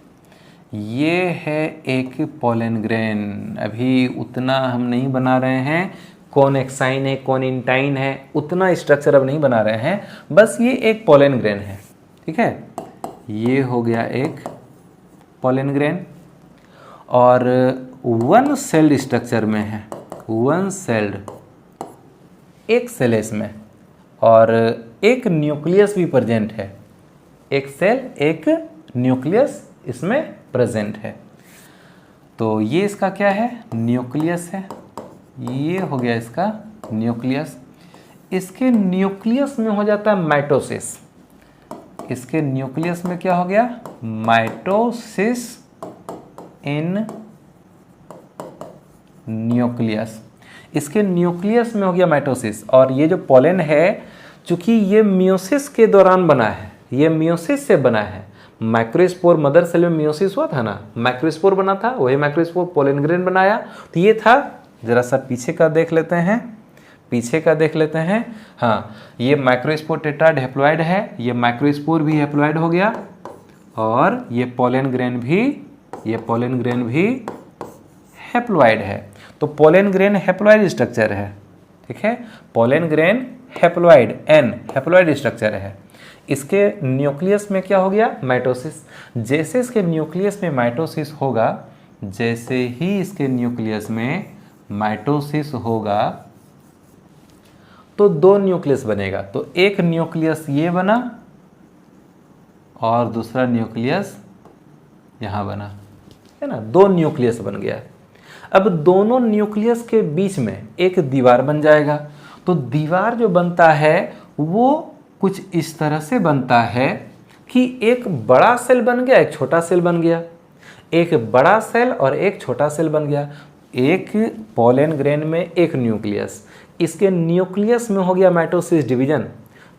ये है एक पोलन ग्रेन। अभी उतना हम नहीं बना रहे हैं, कौन एक्साइन है कौन इंटाइन है, उतना स्ट्रक्चर अब नहीं बना रहे हैं। बस ये एक पोलन ग्रेन है, ठीक है। ये हो गया एक पोलन ग्रेन और 1 सेल्ड स्ट्रक्चर में है, 1 सेल्ड, एक सेल है इसमें और एक न्यूक्लियस भी प्रेजेंट है। एक सेल एक न्यूक्लियस इसमें प्रेजेंट है। तो ये इसका क्या है? न्यूक्लियस है। ये हो गया इसका न्यूक्लियस। इसके न्यूक्लियस में हो जाता है माइटोसिस। इसके न्यूक्लियस में क्या हो गया? माइटोसिस इन न्यूक्लियस। इसके न्यूक्लियस में हो गया माइटोसिस। और ये जो पोलन है, चूंकि ये मियोसिस के दौरान बना है, ये मियोसिस से बना है। माइक्रोस्पोर मदर सेल में मियोसिस हुआ था ना, माइक्रोस्पोर बना था, वही माइक्रोस्पोर पोलन ग्रेन बनाया। तो ये था, जरा सा पीछे का देख लेते हैं, पीछे का देख लेते हैं। हाँ, ये माइक्रोस्पोर टेट्राड हैप्लॉइड है, ये माइक्रोस्पोर भी हैप्लॉइड हो गया और ये पोलन ग्रेन भी, ये पोलन ग्रेन भी हैप्लॉइड है। तो पोलन ग्रेन हैप्लॉइड स्ट्रक्चर है, ठीक है। Pollen grain haploid, n haploid structure है। इसके न्यूक्लियस में क्या हो गया? माइटोसिस। जैसे इसके न्यूक्लियस में माइटोसिस होगा, जैसे ही इसके न्यूक्लियस में माइटोसिस होगा तो 2 न्यूक्लियस बनेगा। तो एक न्यूक्लियस ये बना और दूसरा न्यूक्लियस यहाँ बना, है ना, 2 न्यूक्लियस बन गया। अब दोनों न्यूक्लियस के बीच में एक दीवार बन जाएगा। तो दीवार जो बनता है वो कुछ इस तरह से बनता है कि एक बड़ा सेल बन गया, एक छोटा सेल बन गया, एक बड़ा सेल और एक छोटा सेल बन गया। एक पोलन ग्रेन में एक न्यूक्लियस, इसके न्यूक्लियस में हो गया माइटोसिस डिवीजन,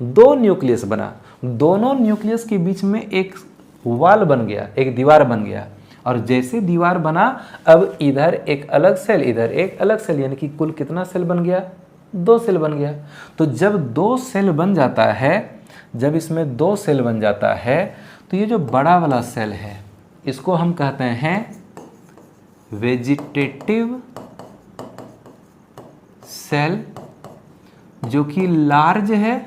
2 न्यूक्लियस बना। दोनों न्यूक्लियस के बीच में एक वॉल बन गया, एक दीवार बन गया। और जैसे दीवार बना, अब इधर एक अलग सेल, इधर एक अलग सेल, यानी कि कुल कितना सेल बन गया? 2 सेल बन गया। तो जब 2 सेल बन जाता है, जब इसमें 2 सेल बन जाता है, तो ये जो बड़ा वाला सेल है इसको हम कहते हैं वेजिटेटिव सेल, जो कि लार्ज है,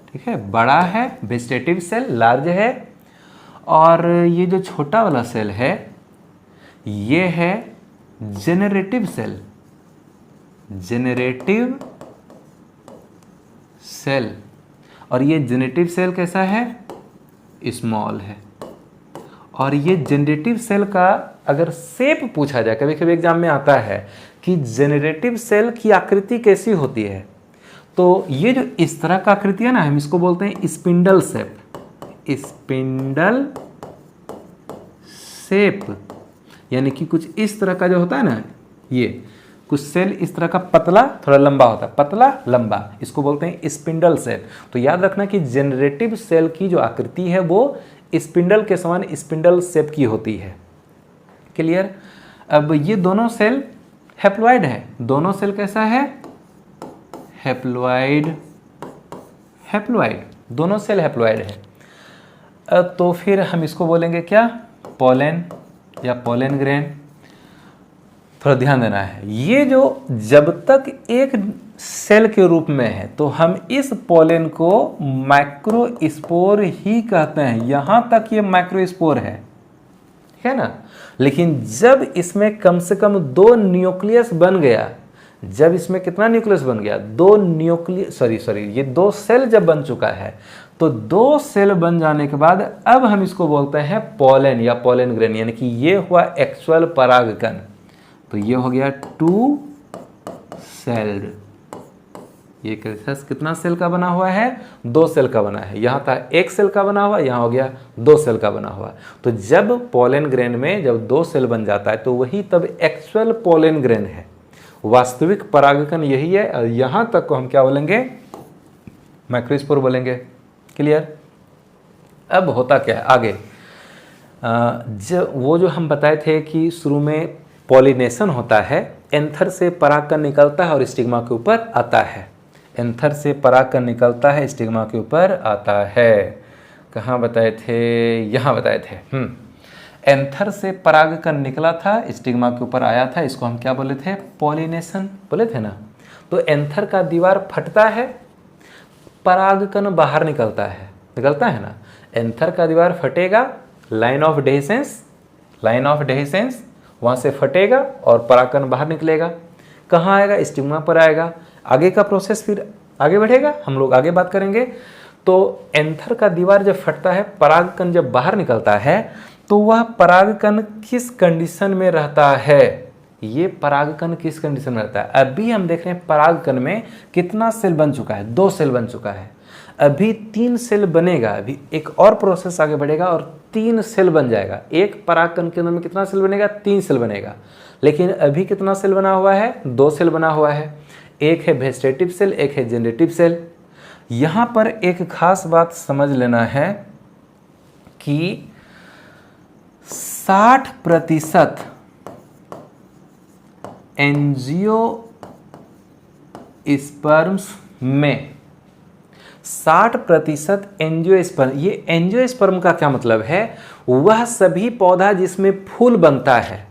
ठीक है, बड़ा है, वेजिटेटिव सेल लार्ज है। और ये जो छोटा वाला सेल है ये है जेनरेटिव सेल, जेनरेटिव सेल। और ये जेनरेटिव सेल कैसा है? स्मॉल है। और ये जेनरेटिव सेल का अगर शेप पूछा जाए, कभी कभी एग्जाम में आता है कि जेनरेटिव सेल की आकृति कैसी होती है, तो ये जो इस तरह का आकृति है ना, हम इसको बोलते हैं स्पिंडल शेप, स्पिंडल शेप। यानी कि कुछ इस तरह का जो होता है ना, ये कुछ सेल इस तरह का पतला थोड़ा लंबा होता है, पतला लंबा, इसको बोलते हैं स्पिंडल सेल। तो याद रखना कि जेनरेटिव सेल की जो आकृति है वो स्पिंडल के समान स्पिंडल शेप की होती है। क्लियर? अब ये दोनों सेल हैप्लॉइड है, दोनों सेल कैसा है? हैप्लॉइड, हैप्लॉइड, दोनों सेल हैप्लॉइड है। तो फिर हम इसको बोलेंगे क्या? पोलन या पोलन ग्रेन। थोड़ा ध्यान देना है, ये जो जब तक एक सेल के रूप में है तो हम इस पोलन को माइक्रोस्पोर ही कहते हैं, यहां तक ये माइक्रोस्पोर है ना। लेकिन जब इसमें कम से कम 2 न्यूक्लियस बन गया, जब इसमें कितना न्यूक्लियस बन गया? 2 न्यूक्लियस, ये 2 सेल जब बन चुका है, तो 2 सेल बन जाने के बाद अब हम इसको बोलते हैं पोलन या पोलन ग्रेन, यानी कि ये हुआ एक्चुअल परागकण। तो ये हो गया 2 सेल्ड। ये कितना सेल का बना हुआ है? 2 सेल का बना है। यहाँ था 1 सेल का बना हुआ, यहाँ हो गया 2 सेल का बना हुआ। तो जब पोलन ग्रेन में जब 2 सेल बन जाता है तो वही तब एक्चुअल पोलन ग्रेन है, वास्तविक परागकण यही है। और यहाँ तक को हम क्या बोलेंगे? माइक्रोस्पोर बोलेंगे। क्लियर? अब होता क्या है आगे? वो जो हम बताए थे कि शुरू में पॉलिनेशन होता है, एंथर से परागकण निकलता है और स्टिग्मा के ऊपर आता है। एंथर से परागकण निकलता है, स्टिग्मा के ऊपर आता है। कहाँ बताए थे? यहाँ बताए थे। एंथर से परागकण निकला था, स्टिग्मा के ऊपर आया था, इसको हम क्या बोले थे? पॉलिनेशन बोले थे ना। तो एंथर का दीवार फटता है, परागकण बाहर निकलता है ना। एंथर का दीवार फटेगा, line of dehiscence, line of dehiscence वहाँ से फटेगा और परागकण बाहर निकलेगा। कहाँ आएगा? स्टिग्मा पर आएगा। आगे का प्रोसेस फिर आगे बढ़ेगा, हम लोग आगे बात करेंगे। तो एंथर का दीवार जब फटता है, परागकण जब बाहर निकलता है, तो वह परागकण किस कंडीशन में रहता है? ये परागकण किस कंडीशन में रहता है? अभी हम देख रहे हैं परागकण में कितना सेल बन चुका है? 2 सेल बन चुका है। अभी 3 सेल बनेगा, अभी एक और प्रोसेस आगे बढ़ेगा और 3 सेल बन जाएगा। एक परागकण के अंदर में कितना सेल बनेगा? 3 सेल बनेगा। लेकिन अभी कितना सेल बना हुआ है? 2 सेल बना हुआ है। एक है वेजिटेटिव सेल, एक है जेनरेटिव सेल। यहाँ पर एक खास बात समझ लेना है कि 60% एंजियोस्पर्म्स में 60% एंजियोस्पर्म, ये एंजियोस्पर्म का क्या मतलब है? वह सभी पौधा जिसमें फूल बनता है,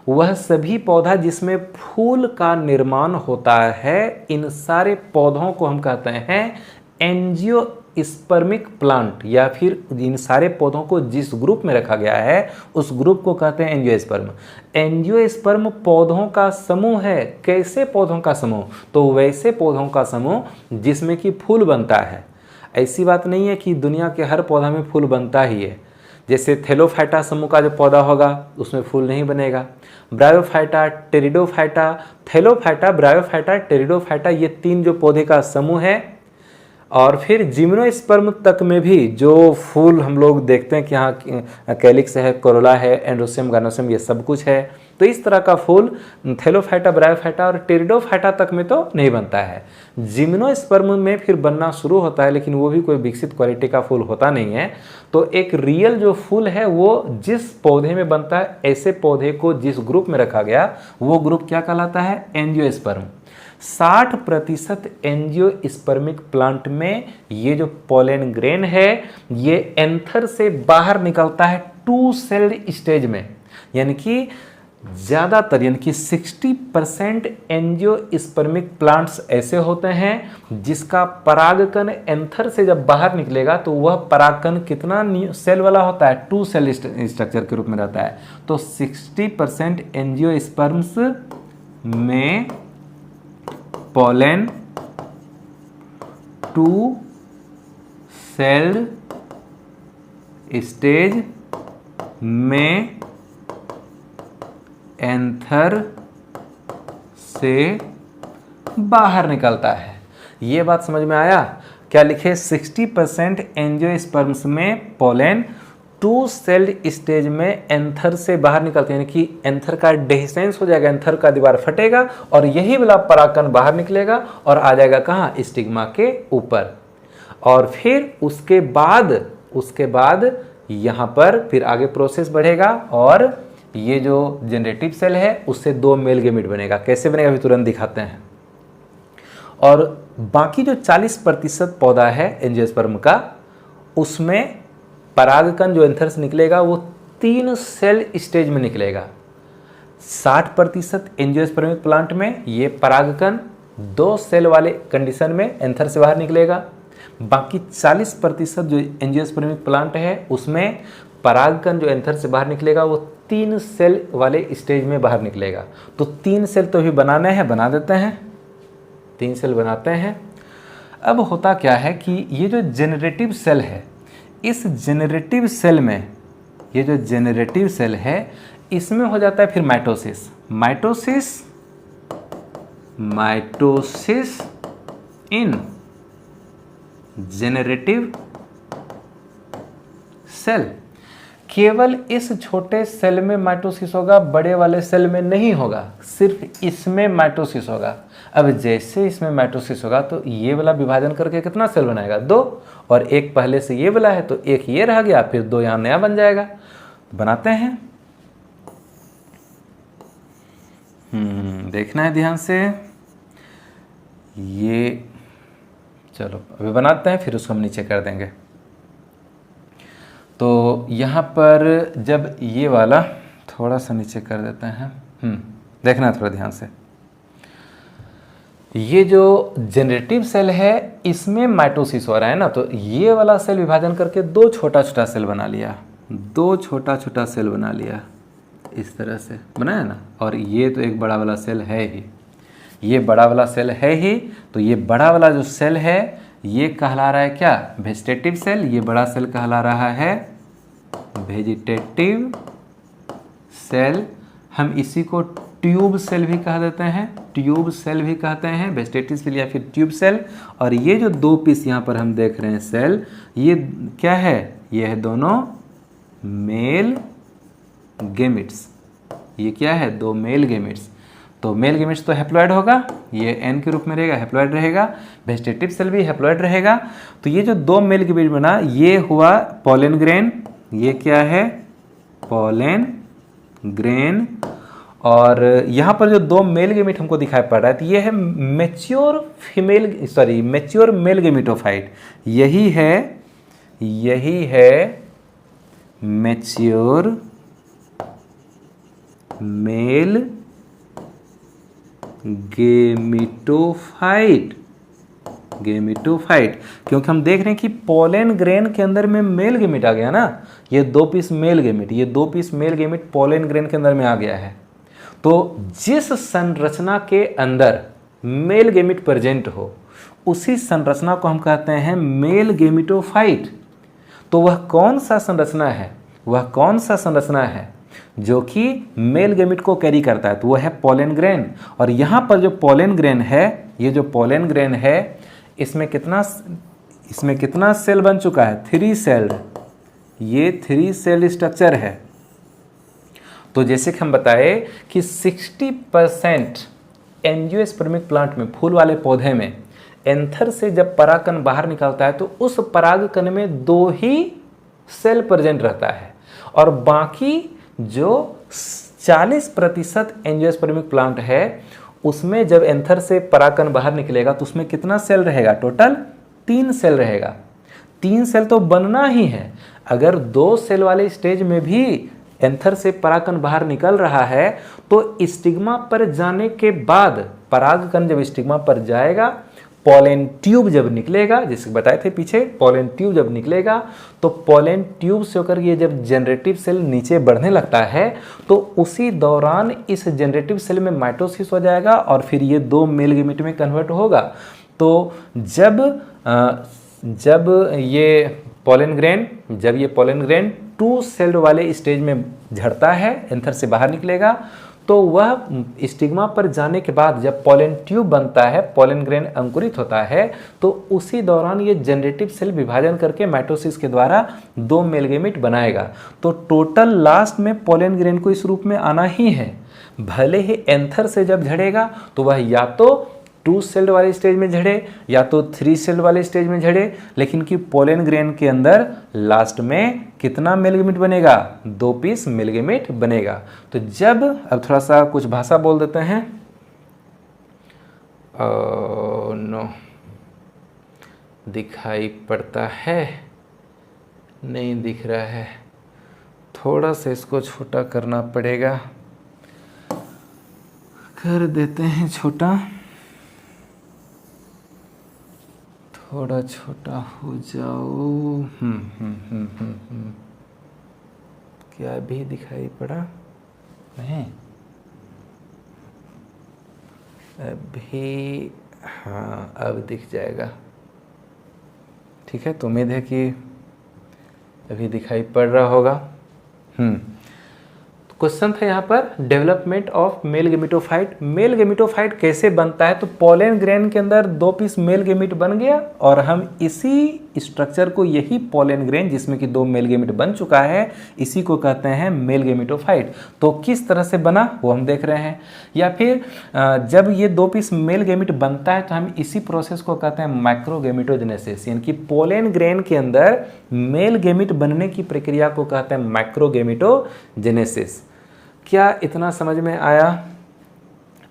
वह सभी पौधा जिसमें फूल का निर्माण होता है, इन सारे पौधों को हम कहते हैं एंजियोस्पर्मिक प्लांट, या फिर इन सारे पौधों को जिस ग्रुप में रखा गया है उस ग्रुप को कहते हैं एंजियोस्पर्म। एंजियोस्पर्म पौधों का समूह है। कैसे पौधों का समूह? तो वैसे पौधों का समूह जिसमें कि फूल बनता है। ऐसी बात नहीं है कि दुनिया के हर पौधा में फूल बनता ही है। जैसे थैलोफाइटा समूह का जो पौधा होगा उसमें फूल नहीं बनेगा। Bryophyta, pteridophyta, Thallophyta, bryophyta, pteridophyta, ये 3 जो पौधे का समूह है। और फिर जिम्नोस्पर्म तक में भी जो फूल हम लोग देखते हैं कि यहाँ कैलिक्स है, कोरोला है, एंड्रोसियम, गार्नोसियम, ये सब कुछ है। तो इस तरह का फूल थैलोफाइटा, ब्रायोफाइटा और टेरिडोफाइटा तक में तो नहीं बनता है। जिम्नोस्पर्म में फिर बनना शुरू होता है, लेकिन वो भी कोई विकसित क्वालिटी का फूल होता नहीं है। तो एक रियल जो फूल है वो जिस पौधे में बनता है, ऐसे पौधे को जिस ग्रुप में रखा गया वो ग्रुप क्या कहलाता है? एंजियोस्पर्म। 60% एंजियोस्पर्मिक प्लांट में ये जो पोलन ग्रेन है ये एंथर से बाहर निकलता है 2 सेल्ड स्टेज में, यानी कि ज़्यादातर यानी कि 60% एंजियोस्पर्मिक प्लांट्स ऐसे होते हैं जिसका परागकण एंथर से जब बाहर निकलेगा तो वह परागकण कितना सेल वाला होता है? 2 सेल स्ट्रक्चर के रूप में रहता है। तो 60% एंजियोस्पर्म्स में पोलन 2 सेल्ड स्टेज में एंथर से बाहर निकलता है। ये बात समझ में आया? क्या लिखे? 60% एंजियोस्पर्म्स में पोलन 2 सेल्ड स्टेज में एंथर से बाहर निकलते हैं, यानी कि एंथर का डेhiscence हो जाएगा, एंथर का दीवार फटेगा और यही वाला परागकण बाहर निकलेगा और आ जाएगा कहाँ? स्टिग्मा के ऊपर। और फिर उसके बाद यहाँ पर फिर आगे प्रोसेस बढ़ेगा और ये जो जनरेटिव सेल है उससे 2 मेल गैमेट बनेगा। कैसे बनेगा अभी तुरंत दिखाते हैं। और बाकी जो 40% पौधा है एंजियोस्पर्म का, उसमें परागकण जो एंथर से निकलेगा वो 3 सेल स्टेज में निकलेगा। 60% एंजियोस्पर्मिक प्लांट में ये परागकण 2 सेल वाले कंडीशन में एंथर से बाहर निकलेगा। बाकी 40% जो एंजियोस्पर्मिक प्लांट है उसमें परागकण जो एंथर से बाहर निकलेगा वो 3 सेल वाले स्टेज में बाहर निकलेगा। तो 3 सेल तो भी बनाने हैं, बना देते हैं। 3 सेल बनाते हैं। अब होता क्या है कि ये जो जेनरेटिव सेल है, इस जेनरेटिव सेल में, ये जो जेनरेटिव सेल है इसमें हो जाता है फिर माइटोसिस इन जेनरेटिव सेल। केवल इस छोटे सेल में माइटोसिस होगा, बड़े वाले सेल में नहीं होगा, सिर्फ इसमें माइटोसिस होगा। अब जैसे इसमें माइटोसिस होगा तो ये वाला विभाजन करके कितना सेल बनाएगा? 2, और एक पहले से ये वाला है तो एक ये रह गया, फिर 2 यहाँ नया बन जाएगा। बनाते हैं। देखना है ध्यान से। ये चलो अभी बनाते हैं, फिर उसको हम नीचे कर देंगे। तो यहाँ पर जब ये वाला थोड़ा सा नीचे कर देते हैं, देखना है थोड़ा ध्यान से। ये जो जनरेटिव सेल है इसमें माइटोसिस हो रहा है ना, तो ये वाला सेल विभाजन करके 2 छोटा छोटा सेल बना लिया, 2 छोटा छोटा सेल बना लिया, इस तरह से बनाया ना। और ये तो एक बड़ा वाला सेल है ही, ये बड़ा वाला सेल है ही। तो ये बड़ा वाला जो सेल है ये कहला रहा है क्या? Vegetative cell. ये बड़ा सेल कहला रहा है वेजिटेटिव सेल। हम इसी को ट्यूब सेल भी कह देते हैं, ट्यूब सेल भी कहते हैं, वेजिटेटिव सेल या फिर ट्यूब सेल। और ये जो 2 पीस यहाँ पर हम देख रहे हैं सेल, ये क्या है? ये है दोनों मेल गेमिट्स। ये क्या है? 2 मेल गेमिट्स। तो मेल गेमिट्स तो हैप्लॉइड होगा, ये एन के रूप में रहेगा, हैप्लॉइड रहेगा। वेजिटेटिव सेल भी हैप्लॉइड रहेगा। तो ये जो 2 मेल गेमिट बना, ये हुआ पोलन ग्रेन। ये क्या है? Pollen grain. और यहाँ पर जो 2 मेल गेमिट हमको दिखाई पड़ रहा है, तो ये है मैच्योर मेल गेमिटोफाइट। यही है मैच्योर मेल गेमिटोफाइट। क्योंकि हम देख रहे हैं कि पोलन ग्रेन के अंदर में मेल गेमिट आ गया ना, ये 2 पीस मेल गेमिट, ये 2 piece male gamete pollen grain के अंदर में आ गया है। तो जिस संरचना के अंदर मेल गेमिट प्रेजेंट हो उसी संरचना को हम कहते हैं मेल गेमिटोफाइट। तो वह कौन सा संरचना है जो कि मेल गेमिट को कैरी करता है? तो वह है पोलन ग्रेन। और यहाँ पर जो पोलन ग्रेन है, ये जो पोलन ग्रेन है, इसमें कितना सेल बन चुका है? 3 सेल। ये 3 सेल स्ट्रक्चर है। तो जैसे कि हम बताए कि 60% एंजियोस्पर्मिक प्लांट में, फूल वाले पौधे में, एंथर से जब परागकण बाहर निकलता है तो उस परागकण में 2 ही सेल प्रेजेंट रहता है, और बाकी जो 40% एंजियोस्पर्मिक प्लांट है उसमें जब एंथर से परागकण बाहर निकलेगा तो उसमें कितना सेल रहेगा? टोटल 3 सेल रहेगा। 3 सेल तो बनना ही है। अगर 2 सेल वाले स्टेज में भी एंथर से परागकण बाहर निकल रहा है तो स्टिग्मा पर जाने के बाद, परागकण जब स्टिग्मा पर जाएगा, पॉलन ट्यूब जब निकलेगा, जैसे बताए थे पीछे, पॉलन ट्यूब जब निकलेगा तो पॉलन ट्यूब से होकर ये जब जनरेटिव सेल नीचे बढ़ने लगता है तो उसी दौरान इस जनरेटिव सेल में माइटोसिस हो जाएगा और फिर ये 2 मेल गैमेट में कन्वर्ट होगा। तो जब ये पॉलन ग्रेन 2 सेल वाले स्टेज में झड़ता है, एंथर से बाहर निकलेगा, तो वह स्टिग्मा पर जाने के बाद जब पॉलन ट्यूब बनता है, पॉलन ग्रेन अंकुरित होता है, तो उसी दौरान ये जनरेटिव सेल विभाजन करके माइटोसिस के द्वारा 2 मेल गैमेट बनाएगा। तो टोटल लास्ट में पॉलन ग्रेन को इस रूप में आना ही है। भले ही एंथर से जब झड़ेगा तो वह या तो 2 सेल वाले स्टेज में झड़े या तो 3 सेल वाले स्टेज में झड़े, लेकिन कि पॉलन ग्रेन के अंदर लास्ट में कितना मेल गैमेट बनेगा? 2 पीस मेल गैमेट बनेगा। तो जब, अब थोड़ा सा कुछ भाषा बोल देते हैं। नो, दिखाई पड़ता है? नहीं दिख रहा है, थोड़ा सा इसको छोटा करना पड़ेगा। कर देते हैं छोटा, थोड़ा छोटा हो जाओ। क्या अभी दिखाई पड़ा? नहीं अभी, हाँ अब दिख जाएगा। ठीक है, तो उम्मीद है कि अभी दिखाई पड़ रहा होगा। क्वेश्चन था यहाँ पर, development of male gametophyte. Male gametophyte कैसे बनता है? तो पॉलन ग्रेन के अंदर 2 पीस मेल गेमिट बन गया और हम इसी स्ट्रक्चर को, यही पॉलन ग्रेन जिसमें कि 2 मेल गेमिट बन चुका है, इसी को कहते हैं मेल गेमिटोफाइट। तो किस तरह से बना वो हम देख रहे हैं। या फिर जब ये 2 पीस मेल गेमिट बनता है तो हम इसी प्रोसेस को कहते हैं माइक्रोगेमिटोजेनेसिस, यानी कि पॉलन ग्रेन के अंदर मेल गेमिट बनने की प्रक्रिया को कहते हैं माइक्रोगेमिटोजेनेसिस। क्या इतना समझ में आया?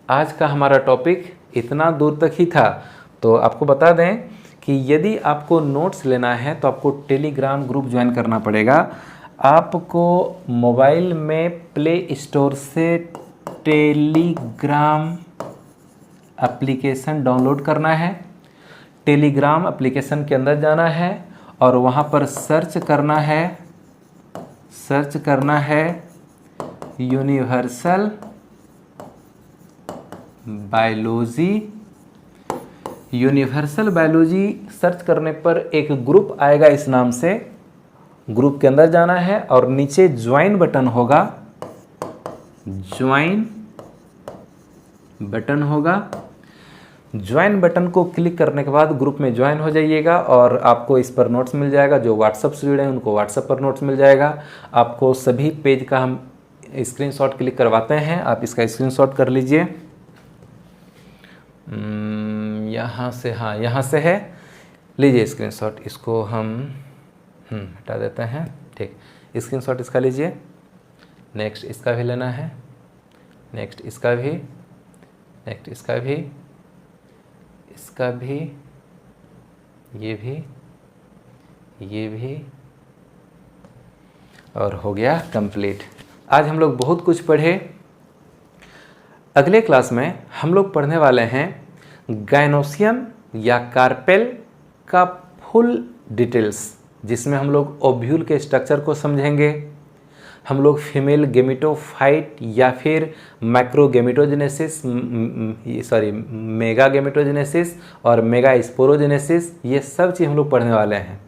आज का हमारा टॉपिक इतना दूर तक ही था। तो आपको बता दें कि यदि आपको नोट्स लेना है तो आपको टेलीग्राम ग्रुप ज्वाइन करना पड़ेगा। आपको मोबाइल में प्ले स्टोर से टेलीग्राम एप्लीकेशन डाउनलोड करना है। टेलीग्राम एप्लीकेशन के अंदर जाना है और वहाँ पर सर्च करना है universal biology. Universal biology search करने पर एक ग्रुप आएगा इस नाम से। ग्रुप के अंदर जाना है और नीचे ज्वाइन बटन होगा, ज्वाइन बटन को क्लिक करने के बाद ग्रुप में ज्वाइन हो जाइएगा और आपको इस पर नोट्स मिल जाएगा। जो व्हाट्सएप से जुड़े हैं उनको व्हाट्सएप पर नोट्स मिल जाएगा। आपको सभी पेज का हम स्क्रीनशॉट क्लिक करवाते हैं, आप इसका स्क्रीनशॉट कर लीजिए। यहाँ से, हाँ यहाँ से है, लीजिए स्क्रीनशॉट। इसको हम हटा देते हैं। ठीक, स्क्रीनशॉट इसका लीजिए। नेक्स्ट इसका भी लेना है, नेक्स्ट इसका भी, नेक्स्ट इसका भी, इसका भी, ये भी, ये भी, और हो गया कंप्लीट। आज हम लोग बहुत कुछ पढ़े। अगले क्लास में हम लोग पढ़ने वाले हैं गायनोसियम या कार्पेल का फुल डिटेल्स, जिसमें हम लोग ओव्यूल के स्ट्रक्चर को समझेंगे। हम लोग फीमेल गेमिटोफाइट या फिर माइक्रोगेमिटोजेनेसिस, मेगा गेमिटोजेनेसिस और मेगा स्पोरोजेनेसिस, ये सब चीज़ हम लोग पढ़ने वाले हैं।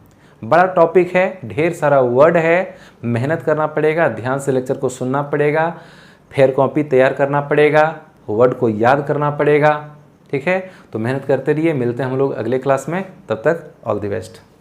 बड़ा टॉपिक है, ढेर सारा वर्ड है, मेहनत करना पड़ेगा, ध्यान से लेक्चर को सुनना पड़ेगा, फेयर कॉपी तैयार करना पड़ेगा, वर्ड को याद करना पड़ेगा। ठीक है, तो मेहनत करते रहिए। मिलते हैं हम लोग अगले क्लास में, तब तक ऑल द बेस्ट।